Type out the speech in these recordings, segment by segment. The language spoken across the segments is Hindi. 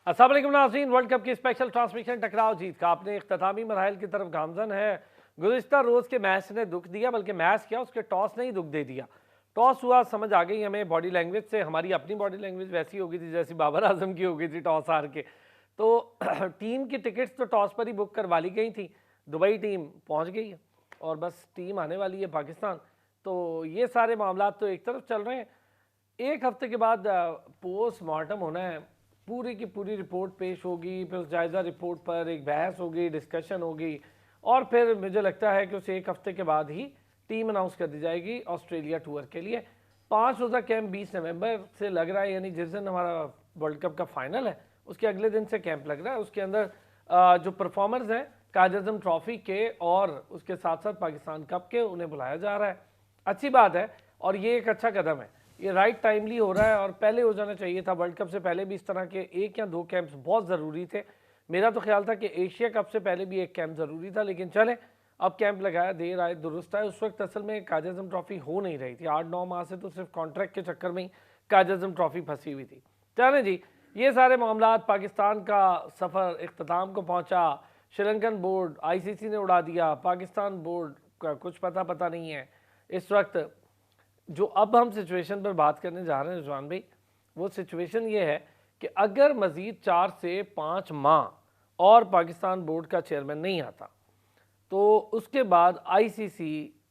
अस्सलाम वालेकुम नाज़रीन, वर्ल्ड कप की स्पेशल ट्रांसमिशन टकराव जीत का अपने इख्तितामी मराहिल की तरफ गामजन है। गुज़िश्ता रोज़ के मैच ने दुख दिया, बल्कि मैच क्या उसके टॉस ने ही दुख दे दिया। टॉस हुआ, समझ आ गई हमें बॉडी लैंग्वेज से, हमारी अपनी बॉडी लैंग्वेज वैसी हो गई थी जैसी बाबर आजम की हो गई थी टॉस हार के। तो टीम की टिकट्स तो टॉस पर ही बुक करवा ली गई थी। दुबई टीम पहुँच गई है और बस टीम आने वाली है पाकिस्तान। तो ये सारे मामला तो एक तरफ चल रहे हैं। एक हफ्ते के बाद पोस्टमार्टम होना है, पूरी की पूरी रिपोर्ट पेश होगी, फिर उस जायज़ा रिपोर्ट पर एक बहस होगी, डिस्कशन होगी और फिर मुझे लगता है कि उस एक हफ्ते के बाद ही टीम अनाउंस कर दी जाएगी ऑस्ट्रेलिया टूर के लिए। 5 रोज़ा कैंप 20 नवंबर से लग रहा है, यानी जिस दिन हमारा वर्ल्ड कप का फाइनल है उसके अगले दिन से कैंप लग रहा है। उसके अंदर जो परफॉर्मर्स हैं कायद-ए-आज़म ट्रॉफी के और उसके साथ साथ पाकिस्तान कप के, उन्हें बुलाया जा रहा है। अच्छी बात है और ये एक अच्छा कदम है, ये राइट टाइमली हो रहा है और पहले हो जाना चाहिए था। वर्ल्ड कप से पहले भी इस तरह के 1 या 2 कैंप्स बहुत ज़रूरी थे। मेरा तो ख्याल था कि एशिया कप से पहले भी एक कैंप ज़रूरी था, लेकिन चले अब कैंप लगाया, देर आए दुरुस्त आए। उस वक्त असल में कायद-ए-आज़म ट्रॉफी हो नहीं रही थी, 8-9 माह से तो सिर्फ कॉन्ट्रैक्ट के चक्कर में ही कायद-ए-आज़म ट्रॉफी फंसी हुई थी। चलें जी, ये सारे मामला, पाकिस्तान का सफ़र इख्तिताम को पहुँचा, श्रीलंकन बोर्ड ICC ने उड़ा दिया, पाकिस्तान बोर्ड का कुछ पता नहीं है इस वक्त। जो अब हम सिचुएशन पर बात करने जा रहे हैं रिजवान भाई, वो सिचुएशन ये है कि अगर मज़ीद 4 से 5 माह और पाकिस्तान बोर्ड का चेयरमैन नहीं आता तो उसके बाद ICC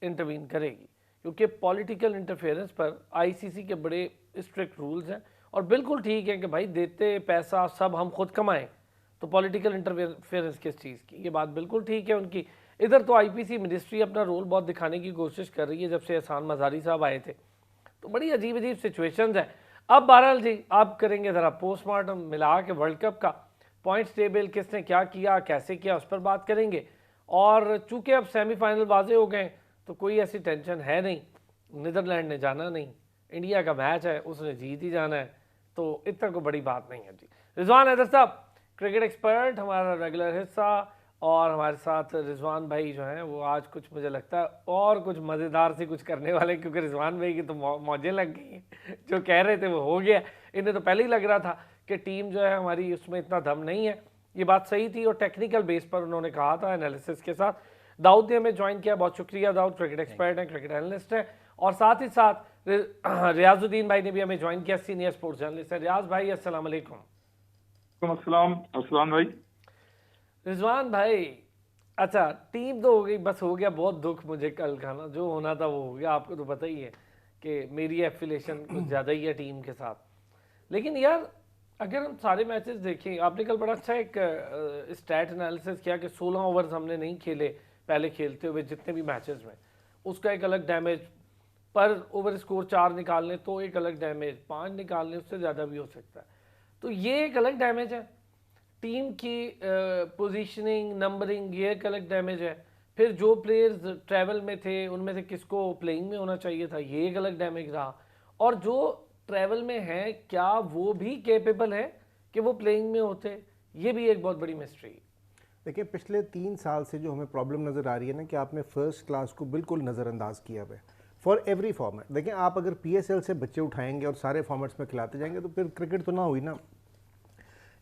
इंटरवीन करेगी, क्योंकि पॉलिटिकल इंटरफेरेंस पर ICC के बड़े स्ट्रिक्ट रूल्स हैं। और बिल्कुल ठीक है कि भाई देते पैसा सब हम खुद कमाएं, तो पॉलिटिकल इंटरफेरेंस किस चीज़ की, ये बात बिल्कुल ठीक है उनकी। इधर तो IPC मिनिस्ट्री अपना रोल बहुत दिखाने की कोशिश कर रही है जब से एहसान मज़ारी साहब आए थे। तो बड़ी अजीब अजीब सिचुएशंस हैं। अब बहरहाल जी, आप करेंगे ज़रा पोस्टमार्टम मिला के वर्ल्ड कप का, पॉइंट्स टेबल किसने क्या किया कैसे किया उस पर बात करेंगे। और चूँकि अब सेमीफाइनल वाजे हो गए तो कोई ऐसी टेंशन है नहीं, नीदरलैंड ने जाना नहीं, इंडिया का मैच है उसने जीत ही जाना है, तो इतना कोई बड़ी बात नहीं है जी। रिजवान हैदर साहब, क्रिकेट एक्सपर्ट, हमारा रेगुलर हिस्सा, और हमारे साथ रिजवान भाई जो हैं वो आज कुछ मुझे लगता है और कुछ मज़ेदार से कुछ करने वाले, क्योंकि रिजवान भाई की तो मौजें लग गई हैं। जो कह रहे थे वो हो गया। इन्हें तो पहले ही लग रहा था कि टीम जो है हमारी उसमें इतना दम नहीं है, ये बात सही थी और टेक्निकल बेस पर उन्होंने कहा था एनालिसिस के साथ। दाऊद ने हमें ज्वाइन किया, बहुत शुक्रिया दाऊद, क्रिकेट एक्सपर्ट हैं, क्रिकेट एनालिस्ट हैं। और साथ ही साथ रियाजुद्दीन भाई ने भी हमें ज्वाइन किया, सीनियर स्पोर्ट्स जर्नलिस्ट है। रियाज भाई अस्सलाम वालेकुम। अस्सलाम भाई। रिजवान भाई, अच्छा टीम तो हो गई, बस हो गया बहुत दुख मुझे कल का ना, जो होना था वो हो गया। आपको तो पता ही है कि मेरी एफिलेशन कुछ ज़्यादा ही है टीम के साथ। लेकिन यार अगर हम सारे मैचेस देखें, आपने कल बड़ा अच्छा एक स्टैट एनालिसिस किया कि 16 ओवर्स हमने नहीं खेले पहले खेलते हुए जितने भी मैचेस में, उसका एक अलग डैमेज, पर ओवर स्कोर 4 निकालने तो एक अलग डैमेज, 5 निकालने उससे ज़्यादा भी हो सकता है, तो ये एक अलग डैमेज है। टीम की पोजीशनिंग, नंबरिंग, ये एक अलग डैमेज है। फिर जो प्लेयर्स ट्रैवल में थे उनमें से किसको प्लेइंग में होना चाहिए था, ये एक अलग डैमेज रहा। और जो ट्रैवल में हैं क्या वो भी कैपेबल है कि वो प्लेइंग में होते, ये भी एक बहुत बड़ी मिस्ट्री है। देखिए पिछले 3 साल से जो हमें प्रॉब्लम नज़र आ रही है ना कि आपने फर्स्ट क्लास को बिल्कुल नज़रअंदाज किया हुआ है फॉर एवरी फॉर्मेट। देखिए आप अगर PSL से बच्चे उठाएंगे और सारे फॉर्मेट्स में खिलाते जाएंगे तो फिर क्रिकेट तो ना हुई ना।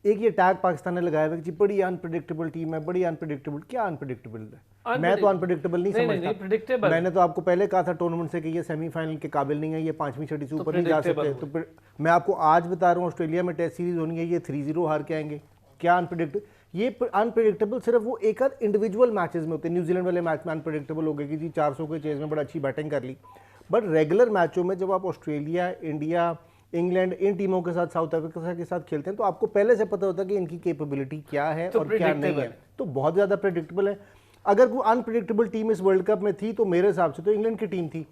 एक ये टैग पाकिस्तान ने लगाया हुआ कि बड़ी अनप्रेडिक्टेबल टीम है, बड़ी अनप्रेडिक्टेबल। क्या अनप्रेडिक्टेबल है? मैं तो अनप्रेडिक्टेबल नहीं समझता। मैंने तो आपको पहले कहा था टूर्नामेंट से कि ये सेमीफाइनल के काबिल नहीं है, ये 5वीं छठी से ऊपर नहीं जा सकते। तो फिर मैं आपको आज बता रहा हूँ ऑस्ट्रेलिया में टेस्ट सीरीज होनी है, ये 3-0 हार के आएंगे। क्या अनप्रेडिक्टेबल? ये अनप्रेडिक्टेबल सिर्फ वो एक आध इंडिविजुअल मैचेस में होते हैं। न्यूजीलैंड वाले मैच में अनप्रेडिक्टेबल हो गए कि जी 400 के चेज में बड़ा अच्छी बैटिंग कर ली, बट रेगुलर मैचों में जब आप ऑस्ट्रेलिया, इंडिया, इंग्लैंड, इन टीमों के साथ, साउथ अफ्रीका के साथ खेलते हैं तो आपको पहले से पता होता है कि इनकी कैपेबिलिटी क्या है और क्या नहीं है। तो बहुत ज़्यादा प्रेडिक्टेबल है। अगर कोई अनप्रेडिक्टेबल टीम इस वर्ल्ड कप में थी तो मेरे हिसाब से तो इंग्लैंड की टीम थी,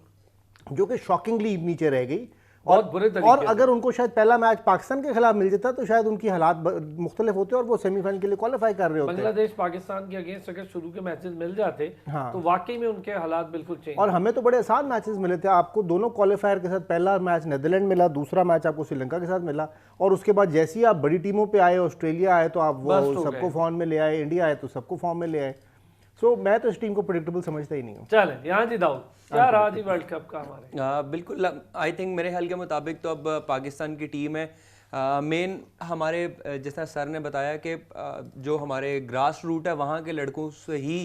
जो कि शॉकिंगली नीचे रह गई। और अगर उनको शायद पहला मैच पाकिस्तान के खिलाफ मिल जाता तो शायद उनकी हालात मुख्तलिफ होते और वो सेमीफाइनल के लिए क्वालिफाई कर रहे होते। बांग्लादेश पाकिस्तान के अगेंस्ट अगर शुरू के मैचेस मिल जाते हाँ, तो वाकई में उनके हालात बिल्कुल चेंज। और हमें तो बड़े आसान मैचेस मिले थे। आपको दोनों क्वालिफायर के साथ पहला मैच नीदरलैंड मिला, दूसरा मैच आपको श्रीलंका के साथ मिला, और उसके बाद जैसे ही आप बड़ी टीमों पे आए, ऑस्ट्रेलिया आए तो आप वो सबको फॉर्म में ले आए, इंडिया आए तो सबको फॉर्म में ले आए। सो मैं तो इस टीम को प्रेडिक्टेबल समझता ही नहीं हूँ। चले यहाँ जी दाऊद, क्या रहा जी वर्ल्ड कप का हमारे? बिल्कुल, आई थिंक मेरे ख्याल के मुताबिक तो अब पाकिस्तान की टीम है मेन हमारे जिस तरह सर ने बताया कि जो हमारे ग्रास रूट है वहाँ के लड़कों से ही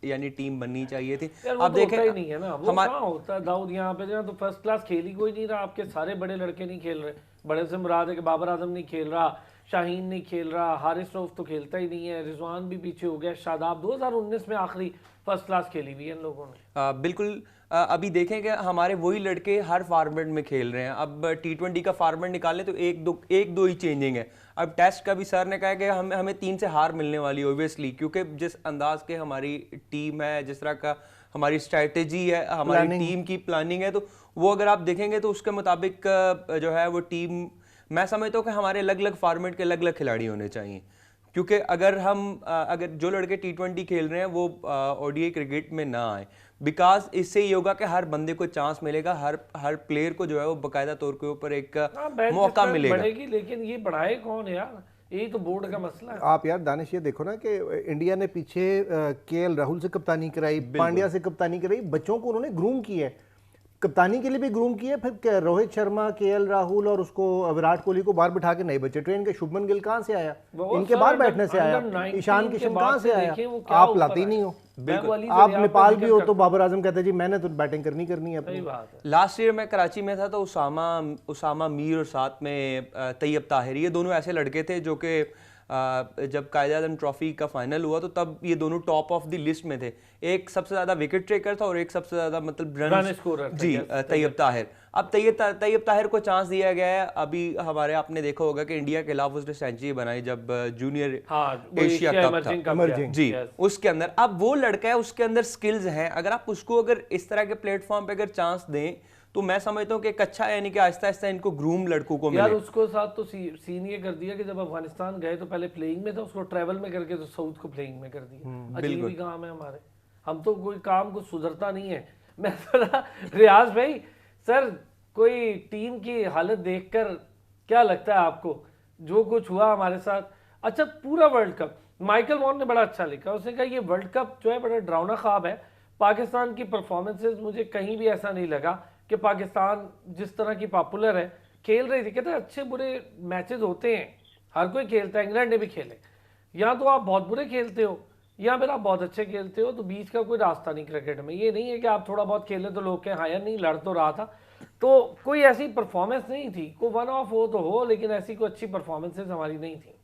यानी टीम बननी चाहिए थी। यार वो अब तो देखें होता ही नहीं है ना, वो कहाँ होता है दाऊद, यहाँ पे जो तो फर्स्ट क्लास खेल ही कोई नहीं रहा। आपके सारे बड़े लड़के नहीं खेल रहे, बड़े से मुराद है कि बाबर आजम नहीं खेल रहा, शाहीन नहीं खेल रहा, हारिस रऊफ तो खेलता ही नहीं है, रिजवान भी पीछे हो गया, शादाब 2019 में आखिरी फर्स्ट क्लास खेली हुई है इन लोगों ने। बिल्कुल। अभी देखें कि हमारे वही लड़के हर फॉर्मेट में खेल रहे हैं। अब T20 का फॉर्मेट निकालें तो एक दो ही चेंजिंग है। अब टेस्ट का भी सर ने कहा कि हमें 3 से हार मिलने वाली ओबियसली, क्योंकि जिस अंदाज के हमारी टीम है, जिस तरह का हमारी स्ट्रेटेजी है, हमारी टीम की प्लानिंग है, तो वो अगर आप देखेंगे तो उसके मुताबिक जो है वो टीम, मैं समझता हूँ कि हमारे अलग अलग फॉर्मेट के अलग अलग खिलाड़ी होने चाहिए। क्योंकि अगर जो लड़के T20 खेल रहे हैं वो ODI क्रिकेट में ना आए, बिकॉज इससे ये होगा कि हर बंदे को चांस मिलेगा, हर प्लेयर को जो है वो बाकायदा तौर के ऊपर एक मौका मिलेगा। बढ़ेगी, लेकिन ये बढ़ाए कौन यार, यही तो बोर्ड का मसला है। आप यार दानिश ये देखो ना कि इंडिया ने पीछे KL राहुल से कप्तानी कराई, पांड्या से कप्तानी कराई, बच्चों को उन्होंने ग्रूम किया है, कप्तानी के लिए भी ग्रूम किया। फिर रोहित शर्मा, KL राहुल और उसको विराट कोहली को बाहर बिठा के नहीं बचे ट्रेन के। शुभमन गिल कहाँ से आया, इनके बाहर बैठने से आया। ईशान किशन कहाँ से आया, आप लाते ही नहीं हो। आप नेपाल भी हो तो बाबर आजम कहते जी मैंने तो बैटिंग करनी है अपनी। लास्ट ईयर मैं कराची में था तो उसामा मीर और साथ में तैयब ताहिर, ये दोनों ऐसे लड़के थे जो कि जब कायद-ए-आज़म ट्रॉफी का फाइनल हुआ तो तब ये दोनों टॉप ऑफ द लिस्ट में थे। एक सबसे ज्यादा विकेट टेकर था और एक सबसे ज्यादा मतलब रन स्कोरर जी, तैयब ताहिर। अब तैयब ताहिर को चांस दिया गया है। अभी हमारे आपने देखा होगा कि इंडिया के खिलाफ उसने सेंचुरी बनाई जब जूनियर एशिया कप था जी, उसके अंदर। अब वो लड़का है, उसके अंदर स्किल्स हैं, अगर आप उसको अगर इस तरह के प्लेटफॉर्म पे अगर चांस दें तो मैं समझता हूँ कि एक अच्छा, यानी कि आहिस्ता आहिस्ता इनको ग्रूम लड़कों को मिले। यार उसको साथ तो सीन ये कर दिया कि जब अफगानिस्तान गए तो पहले प्लेइंग में था, उसको ट्रैवल में करके तो साउथ को प्लेइंग में कर दिया। अजीब ही काम है हमारे, हम तो कोई काम को सुधरता नहीं है। मैं थोड़ा रियाज भाई, सर कोई टीम की हालत देखकर क्या लगता है आपको, जो कुछ हुआ हमारे साथ? अच्छा, पूरा वर्ल्ड कप, माइकल वॉन ने बड़ा अच्छा लिखा, उसने कहा ये वर्ल्ड कप जो है बड़ा डरावना ख्वाब है। पाकिस्तान की परफॉर्मेंसेज मुझे कहीं भी ऐसा नहीं लगा कि पाकिस्तान जिस तरह की पॉपुलर है खेल रही थी। कहते हैं अच्छे बुरे मैचेस होते हैं, हर कोई खेलता है, इंग्लैंड ने भी खेले। या तो आप बहुत बुरे खेलते हो या फिर आप बहुत अच्छे खेलते हो, तो बीच का कोई रास्ता नहीं क्रिकेट में। ये नहीं है कि आप थोड़ा बहुत खेले तो लोग कहें हाँ यार नहीं लड़ तो रहा था। तो कोई ऐसी परफॉर्मेंस नहीं थी, कोई वन ऑफ हो तो हो, लेकिन ऐसी कोई अच्छी परफॉर्मेंसेज हमारी नहीं थी।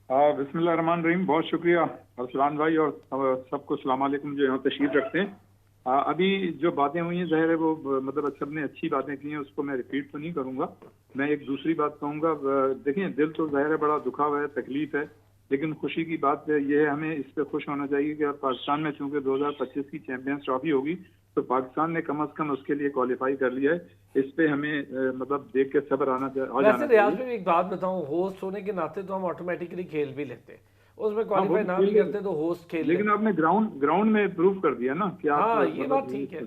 बिस्मिल्लाह रहमान रहीम, बहुत शुक्रिया अरसलान भाई और सबको सलाम अलैकुम जो यहाँ तशरीफ रखते हैं। अभी जो बातें हुई हैं ज़ाहिर है वो मतलब सबने अच्छी बातें की हैं, उसको मैं रिपीट तो नहीं करूँगा। मैं एक दूसरी बात कहूँगा। देखिए दिल तो ज़ाहिर है बड़ा दुखा हुआ है, तकलीफ है, लेकिन खुशी की बात ये है, हमें इस पर खुश होना चाहिए कि पाकिस्तान में चूँकि 2025 की चैंपियंस ट्रॉफी होगी तो पाकिस्तान ने कम से कम उसके लिए क्वालिफाई कर लिया है। इस पे हमें मतलब देख के सब्र आना चाहिए। एक बात बताऊं, होस्ट होने के नाते तो हम ऑटोमेटिकली खेल भी लेते, उसमें क्वालिफाई ना भी करते तो होस्ट खेल, लेकिन आपने ग्राउंड में प्रूव कर दिया ना कि आप, ये बात ठीक है।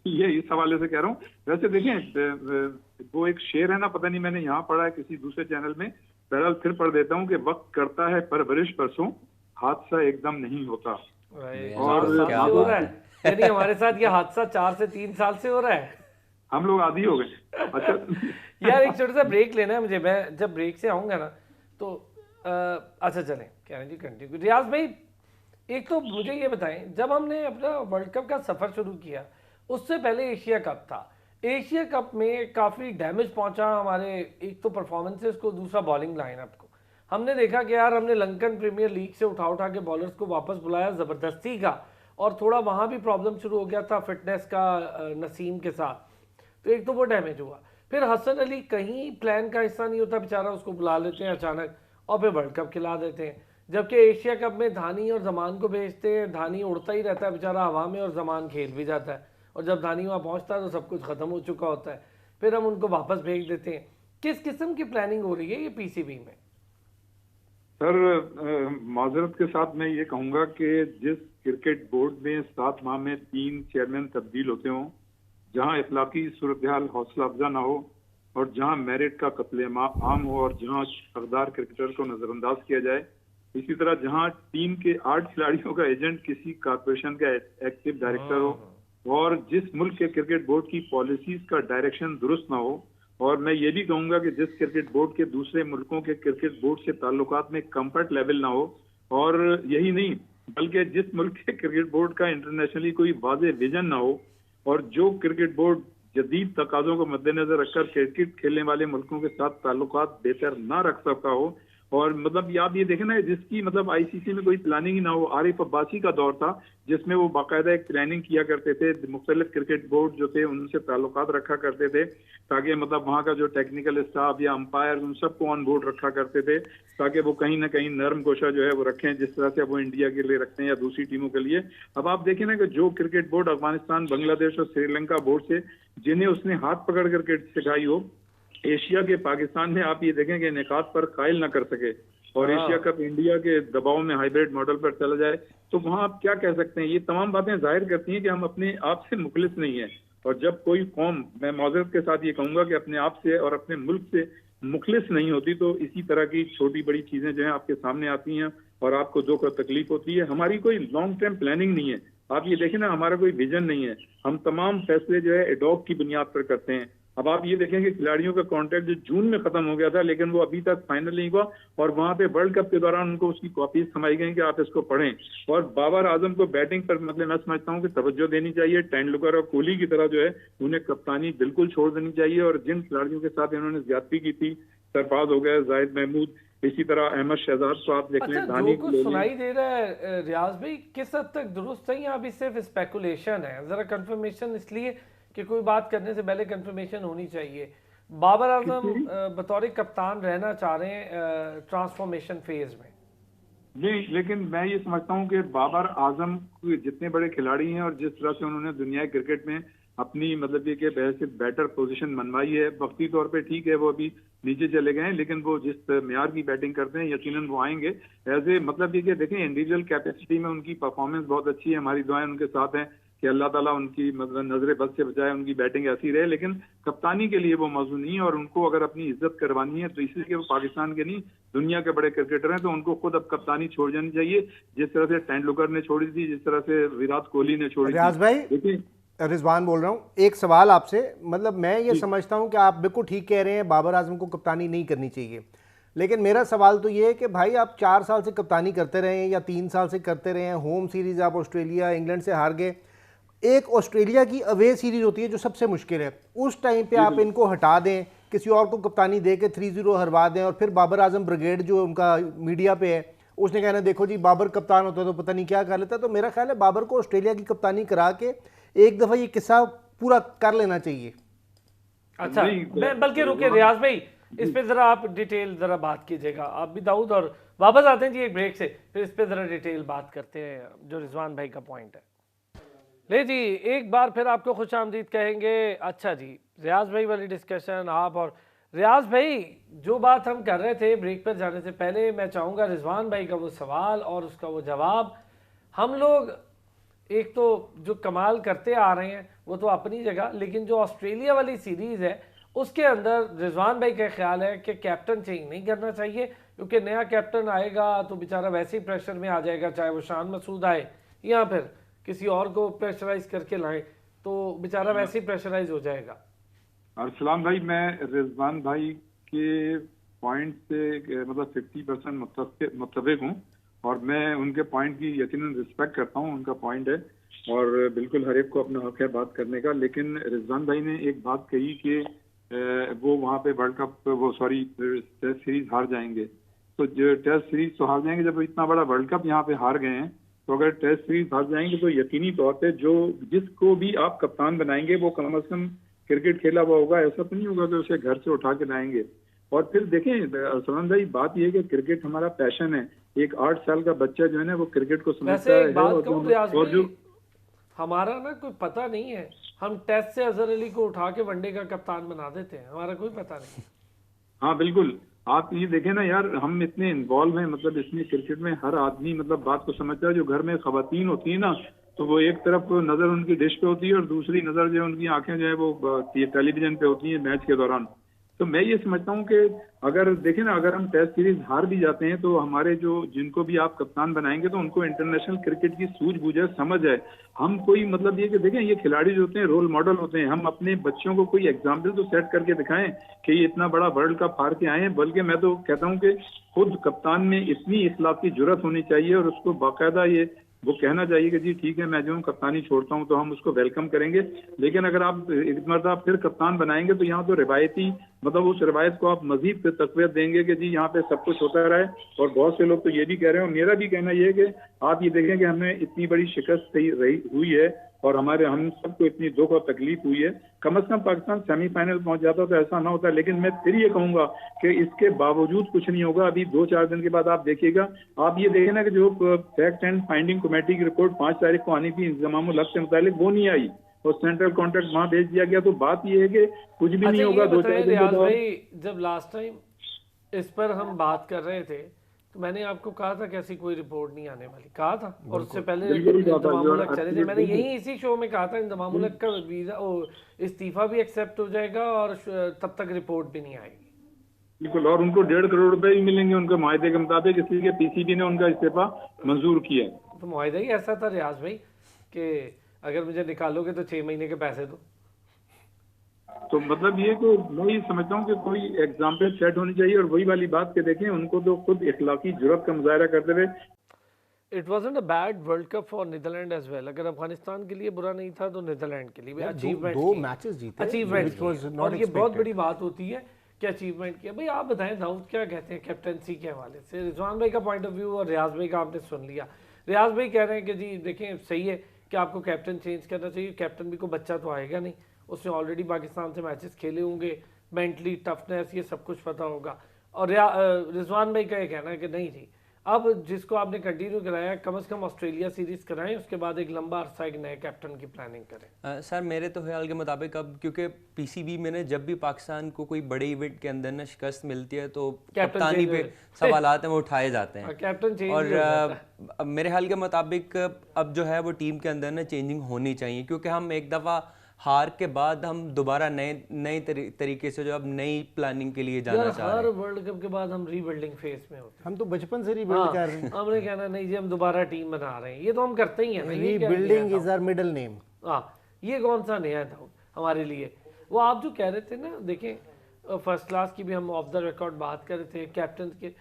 ये इस हवाले से कह रहा हूँ। वैसे देखें वो एक शेर है ना, पता नहीं मैंने यहाँ पढ़ा है किसी दूसरे चैनल में, बहरहाल फिर पढ़ देता हूँ कि वक्त करता है परवरिश परसों, हादसा एकदम नहीं होता। और क्या हो रहा है, यानी हमारे साथ ये हादसा 4 से 3 साल से हो रहा है, हम लोग आदी हो गए। अच्छा यार एक छोटा सा ब्रेक लेना है मुझे, मैं जब ब्रेक से आऊंगा ना तो अच्छा चलें, क्या जी कंटिन्यू। रियाज भाई एक तो मुझे ये बताएं, जब हमने अपना वर्ल्ड कप का सफर शुरू किया उससे पहले एशिया कप था। एशिया कप में काफ़ी डैमेज पहुंचा हमारे, एक तो परफॉर्मेंसेस को, दूसरा बॉलिंग लाइनअप को। हमने देखा कि यार हमने लंकन प्रीमियर लीग से उठा के बॉलर्स को वापस बुलाया ज़बरदस्ती का, और थोड़ा वहाँ भी प्रॉब्लम शुरू हो गया था फिटनेस का नसीम के साथ, तो एक तो वो डैमेज हुआ। फिर हसन अली कहीं प्लान का हिस्सा नहीं होता बेचारा, उसको बुला लेते हैं अचानक और फिर वर्ल्ड कप खिला देते हैं। जबकि एशिया कप में धानी और जमान को भेजते हैं, धानी उड़ता ही रहता है बेचारा हवा में और जमान खेल भी जाता है, और जब धानी वहाँ पहुँचता है तो सब कुछ ख़त्म हो चुका होता है, फिर हम उनको वापस भेज देते हैं। किस किस्म की प्लानिंग हो रही है ये PCB में? सर माजरत के साथ मैं ये कहूँगा कि जिस क्रिकेट बोर्ड में 7 माह में 3 चेयरमैन तब्दील होते हों, जहां इखलाकी सूरत हाल हौसला अफजा ना हो और जहां मेरिट का कत्ले आम हो और जहां हकदार क्रिकेटर को नजरअंदाज किया जाए, इसी तरह जहां टीम के 8 खिलाड़ियों का एजेंट किसी कारपोरेशन का एक्टिव डायरेक्टर हो और जिस मुल्क के क्रिकेट बोर्ड की पॉलिसीज का डायरेक्शन दुरुस्त ना हो, और मैं ये भी कहूंगा कि जिस क्रिकेट बोर्ड के दूसरे मुल्कों के क्रिकेट बोर्ड से ताल्लुकात में कंफर्ट लेवल ना हो, और यही नहीं बल्कि जिस मुल्क के क्रिकेट बोर्ड का इंटरनेशनली कोई वाज़ेह विजन ना हो, और जो क्रिकेट बोर्ड जदीद तकाज़ों को मद्देनजर रखकर क्रिकेट खेलने वाले मुल्कों के साथ ताल्लुकात बेहतर ना रख सकता हो, और मतलब ये आप ये देखें ना, जिसकी मतलब आईसीसी में कोई प्लानिंग ही ना हो। आरिफ अब्बासी का दौर था जिसमें वो बाकायदा एक प्लानिंग किया करते थे, मुख्तलिफ क्रिकेट बोर्ड जो थे उनसे ताल्लुकात रखा करते थे, ताकि मतलब वहाँ का जो टेक्निकल स्टाफ या अंपायर उन सबको ऑन बोर्ड रखा करते थे, ताकि वो कहीं ना कहीं नरम गोशा जो है वो रखें, जिस तरह से वो इंडिया के लिए रखते हैं या दूसरी टीमों के लिए। अब आप देखें ना कि जो क्रिकेट बोर्ड अफगानिस्तान, बांग्लादेश और श्रीलंका बोर्ड से जिन्हें उसने हाथ पकड़ कर क्रिकेट सिखाई हो, एशिया के पाकिस्तान में आप ये देखें कि निकात पर कायल ना कर सके, और एशिया कप इंडिया के दबाव में हाइब्रिड मॉडल पर चला जाए, तो वहां आप क्या कह सकते हैं। ये तमाम बातें जाहिर करती हैं कि हम अपने आप से मुखलिस नहीं है। और जब कोई कौम, मैं माजरत के साथ ये कहूंगा कि अपने आप से और अपने मुल्क से मुखलिस नहीं होती, तो इसी तरह की छोटी बड़ी चीजें जो है आपके सामने आती हैं और आपको दुख और तकलीफ होती है। हमारी कोई लॉन्ग टर्म प्लानिंग नहीं है। आप ये देखें ना, हमारा कोई विजन नहीं है। हम तमाम फैसले जो है एडॉक की बुनियाद पर करते हैं। अब आप ये देखें कि खिलाड़ियों का कॉन्ट्रैक्ट जो जून में खत्म हो गया था, लेकिन वो अभी तक फाइनल नहीं हुआ, और वहां पे वर्ल्ड कप के दौरान उनको उसकी कॉपीज थमाई गई कि आप इसको पढ़ें। और बाबर आजम को बैटिंग पर मतलब मैं समझता हूँ कि तवज्जो देनी चाहिए। तेंदुलकर और कोहली की तरह जो है उन्हें कप्तानी बिल्कुल छोड़ देनी चाहिए। और जिन खिलाड़ियों के साथ इन्होंने ज्यादती की थी, सरफराज हो गया, जाहिद महमूद, इसी तरह अहमद शहजाद को आप देख लें, अच्छा, धानी जो कुछ सुनाई दे रहा है रियाज भाई, किस हद तक दुरुस्त है या अभी सिर्फ स्पेकुलेशन है? जरा कंफर्मेशन, इसलिए कि कोई बात करने से पहले कंफर्मेशन होनी चाहिए। बाबर आजम बतौर कप्तान रहना चाह रहे हैं ट्रांसफॉर्मेशन फेज में। नहीं, लेकिन मैं ये समझता हूँ कि बाबर आजम जितने बड़े खिलाड़ी हैं और जिस तरह से उन्होंने दुनिया क्रिकेट में अपनी मतलब ये कि वैसे बेटर पोजीशन बनवाई है, वक्ती तौर पे ठीक है वो अभी नीचे चले गए हैं, लेकिन वो जिस म्यार की बैटिंग करते हैं यकीनन वो आएंगे। एज ए मतलब ये कि देखें, इंडिविजुअल कैपेसिटी में उनकी परफॉर्मेंस बहुत अच्छी है। हमारी दुआएं उनके साथ हैं कि अल्लाह ताला उनकी मतलब नजरे बद से बचाए, उनकी बैटिंग ऐसी रहे। लेकिन कप्तानी के लिए वो मौजूद नहीं है, और उनको अगर अपनी इज्जत करवानी है तो इसलिए कि वो पाकिस्तान के नहीं दुनिया के बड़े क्रिकेटर हैं, तो उनको खुद अब कप्तानी छोड़ जानी चाहिए, जिस तरह से तेंदुलकर ने छोड़ी थी, जिस तरह से विराट कोहली ने छोड़ी थी। रियाज भाई, देखिए रिजवान बोल रहा हूँ, एक सवाल आपसे। मतलब मैं ये समझता हूँ कि आप बिल्कुल ठीक कह रहे हैं, बाबर आजम को कप्तानी नहीं करनी चाहिए, लेकिन मेरा सवाल तो ये है कि भाई आप 4 साल से कप्तानी करते रहे हैं या 3 साल से करते रहे हैं, होम सीरीज आप ऑस्ट्रेलिया, इंग्लैंड से हार गए, एक ऑस्ट्रेलिया की अवे सीरीज होती है जो सबसे मुश्किल है, उस टाइम पे आप इनको हटा दें, किसी और को कप्तानी दे के 3-0 हरवा दें, और फिर बाबर आजम ब्रिगेड जो उनका मीडिया पे है उसने कहना देखो जी बाबर कप्तान होता तो पता नहीं क्या कर लेता। तो मेरा ख्याल है बाबर को ऑस्ट्रेलिया की कप्तानी करा के एक दफ़ा ये किस्सा पूरा कर लेना चाहिए। अच्छा, मैं बल्कि रुके रियाज भाई, इस पे जरा आप डिटेल जरा बात कीजिएगा। आप भी दाऊद, और वापस आते हैं जी एक ब्रेक से, फिर इस पे जरा डिटेल बात करते हैं जो रिजवान भाई का पॉइंट है। ले जी, एक बार फिर आपको खुश आमदीद कहेंगे। अच्छा जी, रियाज भाई वाली डिस्कशन आप और रियाज भाई, जो बात हम कर रहे थे ब्रेक पर जाने से पहले, मैं चाहूँगा रिजवान भाई का वो सवाल और उसका वो जवाब। हम लोग एक तो जो कमाल करते आ रहे हैं वो तो अपनी जगह, लेकिन जो ऑस्ट्रेलिया वाली सीरीज़ है उसके अंदर रिजवान भाई का ख्याल है कि कैप्टन चेंज नहीं करना चाहिए, क्योंकि नया कैप्टन आएगा तो बेचारा वैसे ही प्रेशर में आ जाएगा, चाहे वो शान मसूद आए या फिर किसी और को प्रेशराइज करके लाए, तो बेचारा वैसे ही प्रेशराइज हो जाएगा। अरसलान भाई, मैं रिजवान भाई के पॉइंट से मतलब 50% मुत्तफिक हूँ, और मैं उनके पॉइंट की यकीनन रिस्पेक्ट करता हूँ। उनका पॉइंट है और बिल्कुल हर एक को अपना हक है बात करने का। लेकिन रिजवान भाई ने एक बात कही कि वो वहाँ पे वर्ल्ड कप, वो सॉरी टेस्ट सीरीज हार जाएंगे। तो जो टेस्ट सीरीज तो हार जाएंगे, जब इतना बड़ा वर्ल्ड कप यहाँ पे हार गए हैं, तो अगर टेस्ट सीरीज हार जाएंगे तो यकीनी तौर पे जो जिसको भी आप कप्तान बनाएंगे वो कम अज कम क्रिकेट खेला हुआ होगा। ऐसा तो नहीं होगा कि उसे घर से उठा के लाएंगे। और फिर देखें सलमान भाई, बात यह है कि क्रिकेट हमारा पैशन है। एक 8 साल का बच्चा जो है ना वो क्रिकेट को समझता है। और जो हमारा ना कोई पता नहीं है, हम टेस्ट से अजहर अली को उठा के वनडे का कप्तान बना देते हैं, हमारा कोई पता नहीं। हाँ बिल्कुल, आप ये देखें ना यार, हम इतने इन्वॉल्व हैं मतलब इसमें क्रिकेट में, हर आदमी मतलब बात को समझता है। जो घर में खवातीन होती है ना, तो वो एक तरफ नजर उनकी डिश पे होती है और दूसरी नजर जो है उनकी आंखें जो है वो टेलीविजन पे होती है मैच के दौरान। तो मैं ये समझता हूँ कि अगर देखें ना, अगर हम टेस्ट सीरीज हार भी जाते हैं तो हमारे जो जिनको भी आप कप्तान बनाएंगे तो उनको इंटरनेशनल क्रिकेट की सूझबूझ है, समझ है। हम कोई मतलब ये कि देखें, ये खिलाड़ी जो होते हैं रोल मॉडल होते हैं। हम अपने बच्चों को कोई एग्जाम्पल तो सेट करके दिखाएं कि ये इतना बड़ा वर्ल्ड कप हार के आए हैं। बल्कि मैं तो कहता हूँ कि खुद कप्तान में इतनी इखलाक की जरूरत होनी चाहिए और उसको बाकायदा ये वो कहना चाहिए कि जी ठीक है, मैं जो हूँ कप्तानी छोड़ता हूँ, तो हम उसको वेलकम करेंगे। लेकिन अगर आप एक मरतबा फिर कप्तान बनाएंगे तो यहाँ तो रिवायती मतलब उस रिवायत को आप मजीद तकवीत देंगे कि जी यहाँ पे सब कुछ होता रहा है। और बहुत से लोग तो ये भी कह रहे हैं, और मेरा भी कहना ये है कि आप ये देखें कि हमें इतनी बड़ी शिकस्त रही हुई है और हम सबको इतनी दुख और तकलीफ हुई है। कम से कम पाकिस्तान सेमीफाइनल पहुंच जाता तो ऐसा ना होता। लेकिन मैं फिर ये कहूंगा कि इसके बावजूद कुछ नहीं होगा। अभी 2-4 दिन के बाद आप देखिएगा, आप ये देखें ना कि जो फैक्ट एंड फाइंडिंग कमेटी की रिपोर्ट 5 तारीख को आनी थी इंतजाम हक से मुतालिक, वो नहीं आई और सेंट्रल कॉन्ट्रैक्ट वहां भेज दिया गया। तो बात ये है कि कुछ भी नहीं होगा। 2-4 दिन रियाज के बाद भाई, जब लास्ट टाइम इस पर हम बात कर रहे थे तो मैंने आपको कहा था कि ऐसी कोई रिपोर्ट नहीं आने वाली, कहा था। और उससे पहले इंतमामुल चले थे, मैंने यही इसी शो में कहा था इंतमामुल का वीजा इस्तीफा भी एक्सेप्ट हो जाएगा और तब तक रिपोर्ट भी नहीं आएगी। बिल्कुल, और उनको 1.5 करोड़ रुपए भी मिलेंगे उनके माहदे के मुताबिक, इसलिए कि पीसीबी ने उनका इस्तीफा मंजूर किया। तो मुआहदा ही ऐसा था रियाज भाई कि अगर मुझे निकालोगे तो 6 महीने के पैसे दो। तो मतलब ये कि मैं ये समझता हूँ कि कोई एग्जाम्पल सेट होनी चाहिए। और वही वाली बात के देखें, उनको तो खुद इखलाकी जुर्रत का मुजाहरा करते हुए it wasn't a bad world cup for Netherlands as well. अगर अफगानिस्तान के लिए बुरा नहीं था तो नीदरलैंड के लिए भी अचीवमेंट, 2 मैचेस जीते, अचीवमेंट। और ये बहुत बड़ी बात होती है कि अचीवमेंट किया। भाई आप बताएं दाऊद क्या कहते हैं कैप्टनसी के हवाले से, रिजवान भाई का पॉइंट ऑफ व्यू और रियाज भाई का आपने सुन लिया। रियाज भाई कह रहे हैं कि जी देखें सही है कि आपको कैप्टन चेंज करना चाहिए। कैप्टन भी को बच्चा तो आएगा नहीं, उसने ऑलरेडी पाकिस्तान से मैचेस खेले होंगे, मेंटली टफनेस ये सब कुछ पता होगा। और रिजवान भाई का ये कहना है कि नहीं जी, अब जिसको आपने कंटिन्यू कराया कम से कम ऑस्ट्रेलिया सीरीज कराएं, उसके बाद एक लंबा अरसा एक नए कैप्टन की प्लानिंग करें। सर मेरे तो ख्याल के मुताबिक अब क्योंकि पीसीबी में जब भी पाकिस्तान को कोई बड़े इवेंट के अंदर ना शिकस्त मिलती है तो कप्तानी पे सवालात हैं वो उठाए जाते हैं। कैप्टन चेंज और मेरे ख्याल के मुताबिक अब जो है वो टीम के अंदर ना चेंजिंग होनी चाहिए, क्योंकि हम एक दफ़ा हार के बाद हम दोबारा नए तरीके से जो अब नई प्लानिंग के लिए जाना चाह रहे हैं। हर वर्ल्ड कप के बाद हम रीबिल्डिंग फेज में होते हैं। हम तो बचपन से रीबिल्ड कर रहे हैं। हमने कहना नहीं जी हम दोबारा टीम बना रहे हैं, ये तो हम करते ही हैं। Rebuilding is our middle name. हाँ, ये कौन सा नया था हमारे लिए। वो आप जो कह रहे थे ना, देखें फर्स्ट क्लास की भी हम ऑफ द रिकॉर्ड बात कर रहे थे कैप्टन के।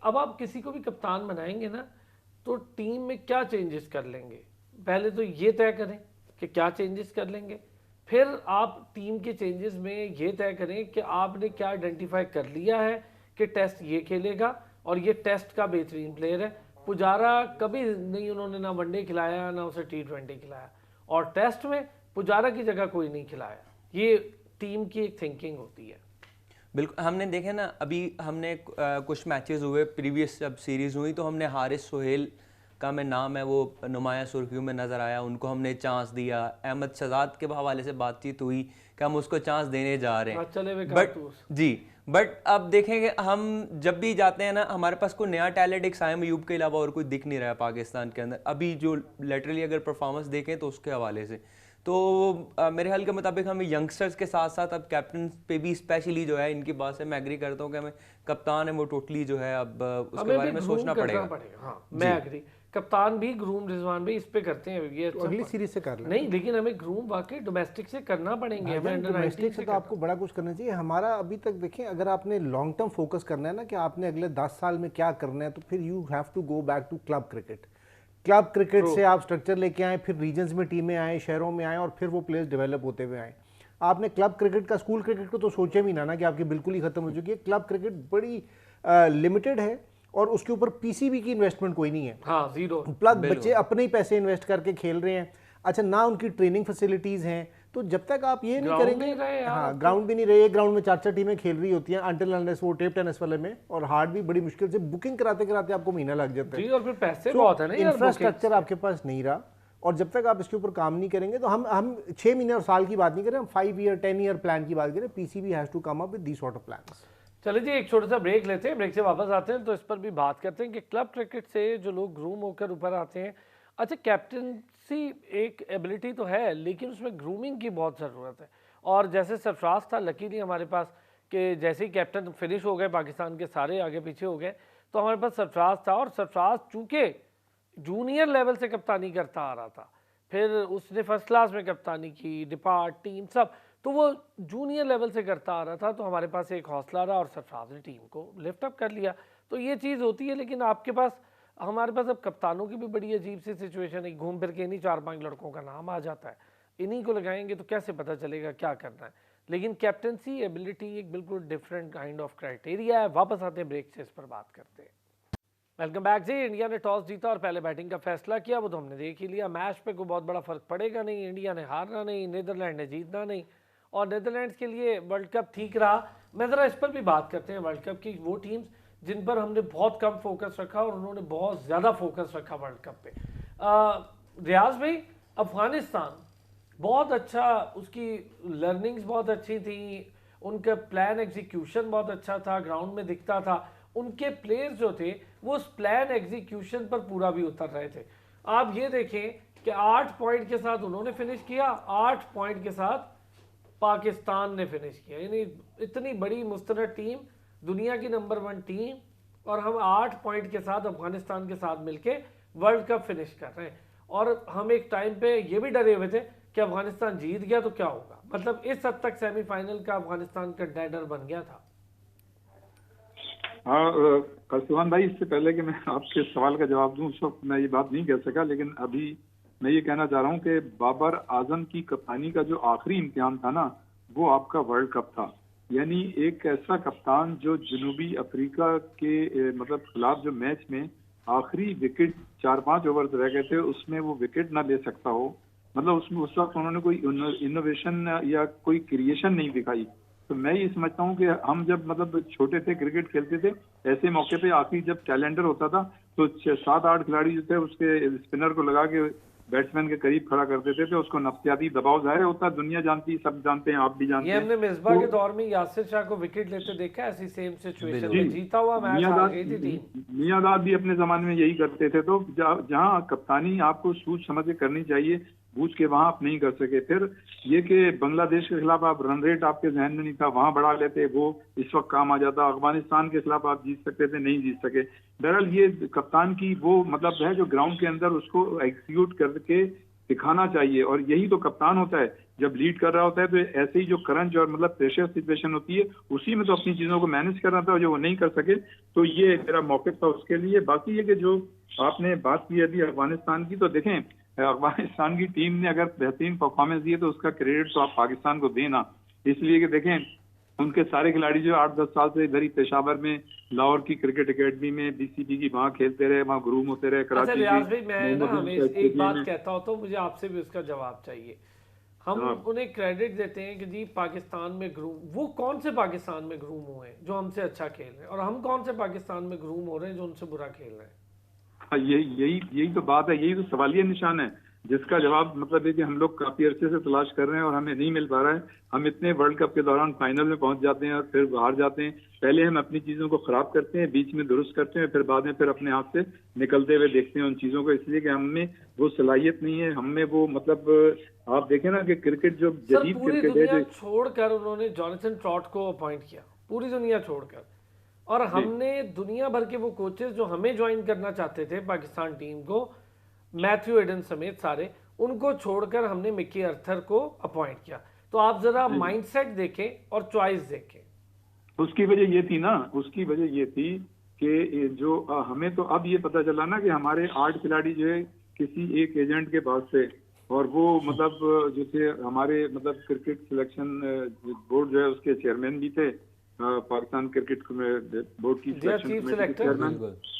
अब आप किसी को भी कप्तान बनाएंगे ना तो टीम में क्या चेंजेस कर लेंगे, पहले तो ये तय करें कि क्या चेंजेस कर लेंगे। फिर आप टीम के चेंजेस में ये तय करें कि आपने क्या आइडेंटिफाई कर लिया है कि टेस्ट ये खेलेगा और ये टेस्ट का बेहतरीन प्लेयर है। पुजारा कभी नहीं, उन्होंने ना वनडे खिलाया ना उसे T20 खिलाया, और टेस्ट में पुजारा की जगह कोई नहीं खिलाया। ये टीम की एक थिंकिंग होती है। बिल्कुल, हमने देखे ना अभी हमने कुछ मैचेस हुए प्रीवियस जब सीरीज़ हुई तो हमने हारिस सोहेल का में नाम है वो नुमाया सुर्खियों में नज़र आया, उनको हमने चांस दिया। अहमद शहजाद के हवाले से बातचीत हुई कि हम उसको चांस देने जा रहे हैं। बट अब देखेंगे हम जब भी जाते हैं ना हमारे पास कोई नया टैलेंट एक साइम अयूब के अलावा और कोई दिख नहीं रहा है पाकिस्तान के अंदर अभी जो लेटरली अगर परफॉर्मेंस देखें तो उसके हवाले से। तो मेरे ख्याल के मुताबिक हमें यंगस्टर्स के साथ साथ अब कैप्टन पे भी स्पेशली जो है इनकी बात से मैं एग्री करता हूँ कि हमें कप्तान है वो टोटली जो है अब उसके बारे में सोचना पड़ेगा। हाँ, मैं एग्री। कप्तान भी ग्रूम रिजवान भी इस पे करते हैं, ये तो अगली सीरीज से कर लें। नहीं, लेकिन हमें ग्रूम वाकई डोमेस्टिक से करना पड़ेंगे। हमें डोमेस्टिक से तो आपको बड़ा कुछ करना चाहिए। हमारा अभी तक देखें, अगर आपने लॉन्ग टर्म फोकस करना है ना कि आपने अगले 10 साल में क्या करना है, तो फिर you have to go back to club cricket. Club cricket से आप स्ट्रक्चर लेके आए, फिर रीजन्स में टीमें आए, शहरों में आए, और फिर वो प्लेयर्स डेवलप होते हुए आए। आपने क्लब क्रिकेट का, स्कूल क्रिकेट को तो सोचे भी ना कि आपकी बिल्कुल ही खत्म हो चुकी है। क्लब क्रिकेट बड़ी लिमिटेड है और उसके ऊपर पीसीबी की इन्वेस्टमेंट कोई नहीं है। हाँ, जीरो। प्लस बच्चे अपने ही पैसे इन्वेस्ट करके खेल रहे हैं। अच्छा, ना उनकी ट्रेनिंग फैसिलिटीज हैं। तो जब तक आप ये नहीं करेंगे, हाँ ग्राउंड भी नहीं रहे, एक ग्राउंड में 4-4 टीमें खेल रही होती हैं अंटिल अनलेस वो टेप टेनिस वाले में, और हार्ड भी बड़ी मुश्किल से बुकिंग कराते कराते आपको महीना लग जाता है। और फिर पैसे बहुत है ना, इंफ्रास्ट्रक्चर आपके पास नहीं रहा। और जब तक आप इसके ऊपर काम नहीं करेंगे तो हम 6 महीने और साल की बात नहीं करें, हम 5 ईयर 10 ईयर प्लान की बात करें। PCB has to come up with these sort of plans. चलिए जी, एक छोटा सा ब्रेक लेते हैं, ब्रेक से वापस आते हैं तो इस पर भी बात करते हैं कि क्लब क्रिकेट से जो लोग ग्रूम होकर ऊपर आते हैं। अच्छा, कैप्टनसी एक एबिलिटी तो है लेकिन उसमें ग्रूमिंग की बहुत ज़रूरत है। और जैसे सरफराज था, लकीली हमारे पास कि जैसे ही कैप्टन फिनिश हो गए, पाकिस्तान के सारे आगे पीछे हो गए, तो हमारे पास सरफराज था, और सरफराज चूंकि जूनियर लेवल से कप्तानी करता आ रहा था, फिर उसने फर्स्ट क्लास में कप्तानी की, डिपार्ट टीम सब, तो वो जूनियर लेवल से करता आ रहा था, तो हमारे पास एक हौसला रहा और सरफराज ने टीम को लिफ्ट अप कर लिया। तो ये चीज़ होती है। लेकिन आपके पास, हमारे पास अब कप्तानों की भी बड़ी अजीब सी सिचुएशन है, घूम फिर के इन्हीं 4-5 लड़कों का नाम आ जाता है, इन्हीं को लगाएंगे तो कैसे पता चलेगा क्या करना है। लेकिन कैप्टनसी एबिलिटी एक बिल्कुल डिफरेंट काइंड ऑफ क्राइटेरिया है। वापस आते हैं ब्रेक से, इस पर बात करते हैं। वेलकम बैक जी। इंडिया ने टॉस जीता और पहले बैटिंग का फैसला किया, वो तो हमने देख ही लिया। मैच पे कोई बहुत बड़ा फर्क पड़ेगा नहीं, इंडिया ने हारना नहीं, नीदरलैंड ने जीतना नहीं, और नीदरलैंड्स के लिए वर्ल्ड कप ठीक रहा। मैं ज़रा इस पर भी बात करते हैं, वर्ल्ड कप की वो टीम्स जिन पर हमने बहुत कम फोकस रखा और उन्होंने बहुत ज़्यादा फोकस रखा वर्ल्ड कप पे। रियाज भाई, अफगानिस्तान बहुत अच्छा, उसकी लर्निंग्स बहुत अच्छी थी, उनका प्लान एग्जीक्यूशन बहुत अच्छा था, ग्राउंड में दिखता था, उनके प्लेयर्स जो थे वो उस प्लान एग्जीक्यूशन पर पूरा भी उतर रहे थे। आप ये देखें कि 8 पॉइंट के साथ उन्होंने फिनिश किया, 8 पॉइंट के साथ पाकिस्तान ने फिनिश किया। यानी इतनी बड़ी मुस्तनद टीम, दुनिया की नंबर 1 टीम, और हम 8 पॉइंट के साथ अफगानिस्तान के साथ मिलके वर्ल्ड कप फिनिश कर रहे हैं। और हम एक टाइम पे ये भी डरे हुए थे कि अफगानिस्तान जीत गया तो क्या होगा, मतलब इस हद तक सेमीफाइनल का अफगानिस्तान कंटेंडर बन गया था। हाँ कलसुमान भाई, इससे पहले कि मैं आपके सवाल का जवाब दूं, उस वक्त मैं ये बात नहीं कह सका, लेकिन अभी मैं ये कहना चाह रहा हूँ कि बाबर आजम की कप्तानी का जो आखिरी इम्तिहान था ना, वो आपका वर्ल्ड कप था। यानी एक ऐसा कप्तान जो जनूबी अफ्रीका के मतलब खिलाफ जो मैच में आखिरी विकेट 4-5 ओवर रह गए थे, उसमें वो विकेट ना ले सकता हो, मतलब उसमें उस वक्त उन्होंने कोई इनोवेशन या कोई क्रिएशन नहीं दिखाई। तो मैं ये समझता हूँ कि हम जब मतलब छोटे थे, क्रिकेट खेलते थे, ऐसे मौके पे आखिरी जब कैलेंडर होता था तो 7-8 खिलाड़ी जो थे उसके स्पिनर को लगा के बैट्समैन के करीब खड़ा कर देते थे, उसको नफ्सियाती दबाव जाहिर होता, दुनिया जानती, सब जानते हैं, आप भी जानते ये हैं। हमने मिसबा के दौर में यासिर शाह को विकेट लेते देखा, ऐसी सेम सिचुएशन में जीता हुआ मैच हार गई थी टीम। मियांदाद भी अपने जमाने में यही करते थे। तो जहाँ कप्तानी आपको सोच समझ के करनी चाहिए, बूझ के वहां आप नहीं कर सके। फिर ये कि बांग्लादेश के खिलाफ आप रन रेट आपके जहन में नहीं था, वहां बढ़ा लेते, वो इस वक्त काम आ जाता। अफगानिस्तान के खिलाफ आप जीत सकते थे, नहीं जीत सके। बहरहाल ये कप्तान की वो मतलब है जो ग्राउंड के अंदर उसको एग्जीक्यूट करके दिखाना चाहिए, और यही तो कप्तान होता है। जब लीड कर रहा होता है तो ऐसे ही जो करंट और मतलब प्रेशर सिचुएशन होती है, उसी में तो अपनी चीजों को मैनेज करना था, जो वो नहीं कर सके। तो ये मेरा मौके था उसके लिए। बाकी ये कि जो आपने बात की अभी अफगानिस्तान की, तो देखें अफगानिस्तान की टीम ने अगर बेहतरीन परफॉर्मेंस दी है तो उसका क्रेडिट तो आप पाकिस्तान को देना, इसलिए कि देखें उनके सारे खिलाड़ी जो 8-10 साल से इधर ही पेशावर में लाहौर की क्रिकेट एकेडमी में बीसीबी की वहाँ खेलते रहे, वहाँ ग्रूम होते रहे। अच्छा रियाज भाई, मैं ना हमें एक बात कहता हूँ तो मुझे आपसे भी उसका जवाब चाहिए। हम उन्हें क्रेडिट देते हैं कि जी पाकिस्तान में ग्रूम, वो कौन से पाकिस्तान में ग्रूम हुए हैं जो हमसे अच्छा खेल रहे हैं, और हम कौन से पाकिस्तान में ग्रूम हो रहे हैं जो उनसे बुरा खेल रहे हैं? यही तो बात है, यही तो सवालिया निशान है, जिसका जवाब मतलब है कि हम लोग काफी अरसे से तलाश कर रहे हैं और हमें नहीं मिल पा रहा है। हम इतने वर्ल्ड कप के दौरान फाइनल में पहुंच जाते हैं और फिर हार जाते हैं। पहले हम अपनी चीजों को खराब करते हैं, बीच में दुरुस्त करते हैं, फिर बाद में फिर अपने हाथ से निकलते हुए देखते हैं उन चीजों को, इसलिए कि हमें वो सलाहियत नहीं है, हमें वो मतलब आप देखें ना कि क्रिकेट जो जदीद क्रिकेट है जो छोड़कर उन्होंने जॉनसन ट्रॉट को अपॉइंट किया, पूरी दुनिया छोड़कर, और हमने दुनिया भर के वो कोचेस जो हमें ज्वाइन करना चाहते थे पाकिस्तान टीम को, मैथ्यू एडन समेत सारे, उनको छोड़कर हमने मिकी अर्थर को अपॉइंट किया। तो आप जरा माइंडसेट देखें और चॉइस देखें। उसकी वजह ये थी ना, उसकी वजह ये थी कि जो हमें तो अब ये पता चला ना कि हमारे 8 खिलाड़ी जो है किसी एक एजेंट के पास थे, और वो मतलब जो थे हमारे मतलब क्रिकेट सिलेक्शन बोर्ड जो है उसके चेयरमैन भी थे, पाकिस्तान क्रिकेट बोर्ड की सिलेक्शन कमेटी के चेयरमैन,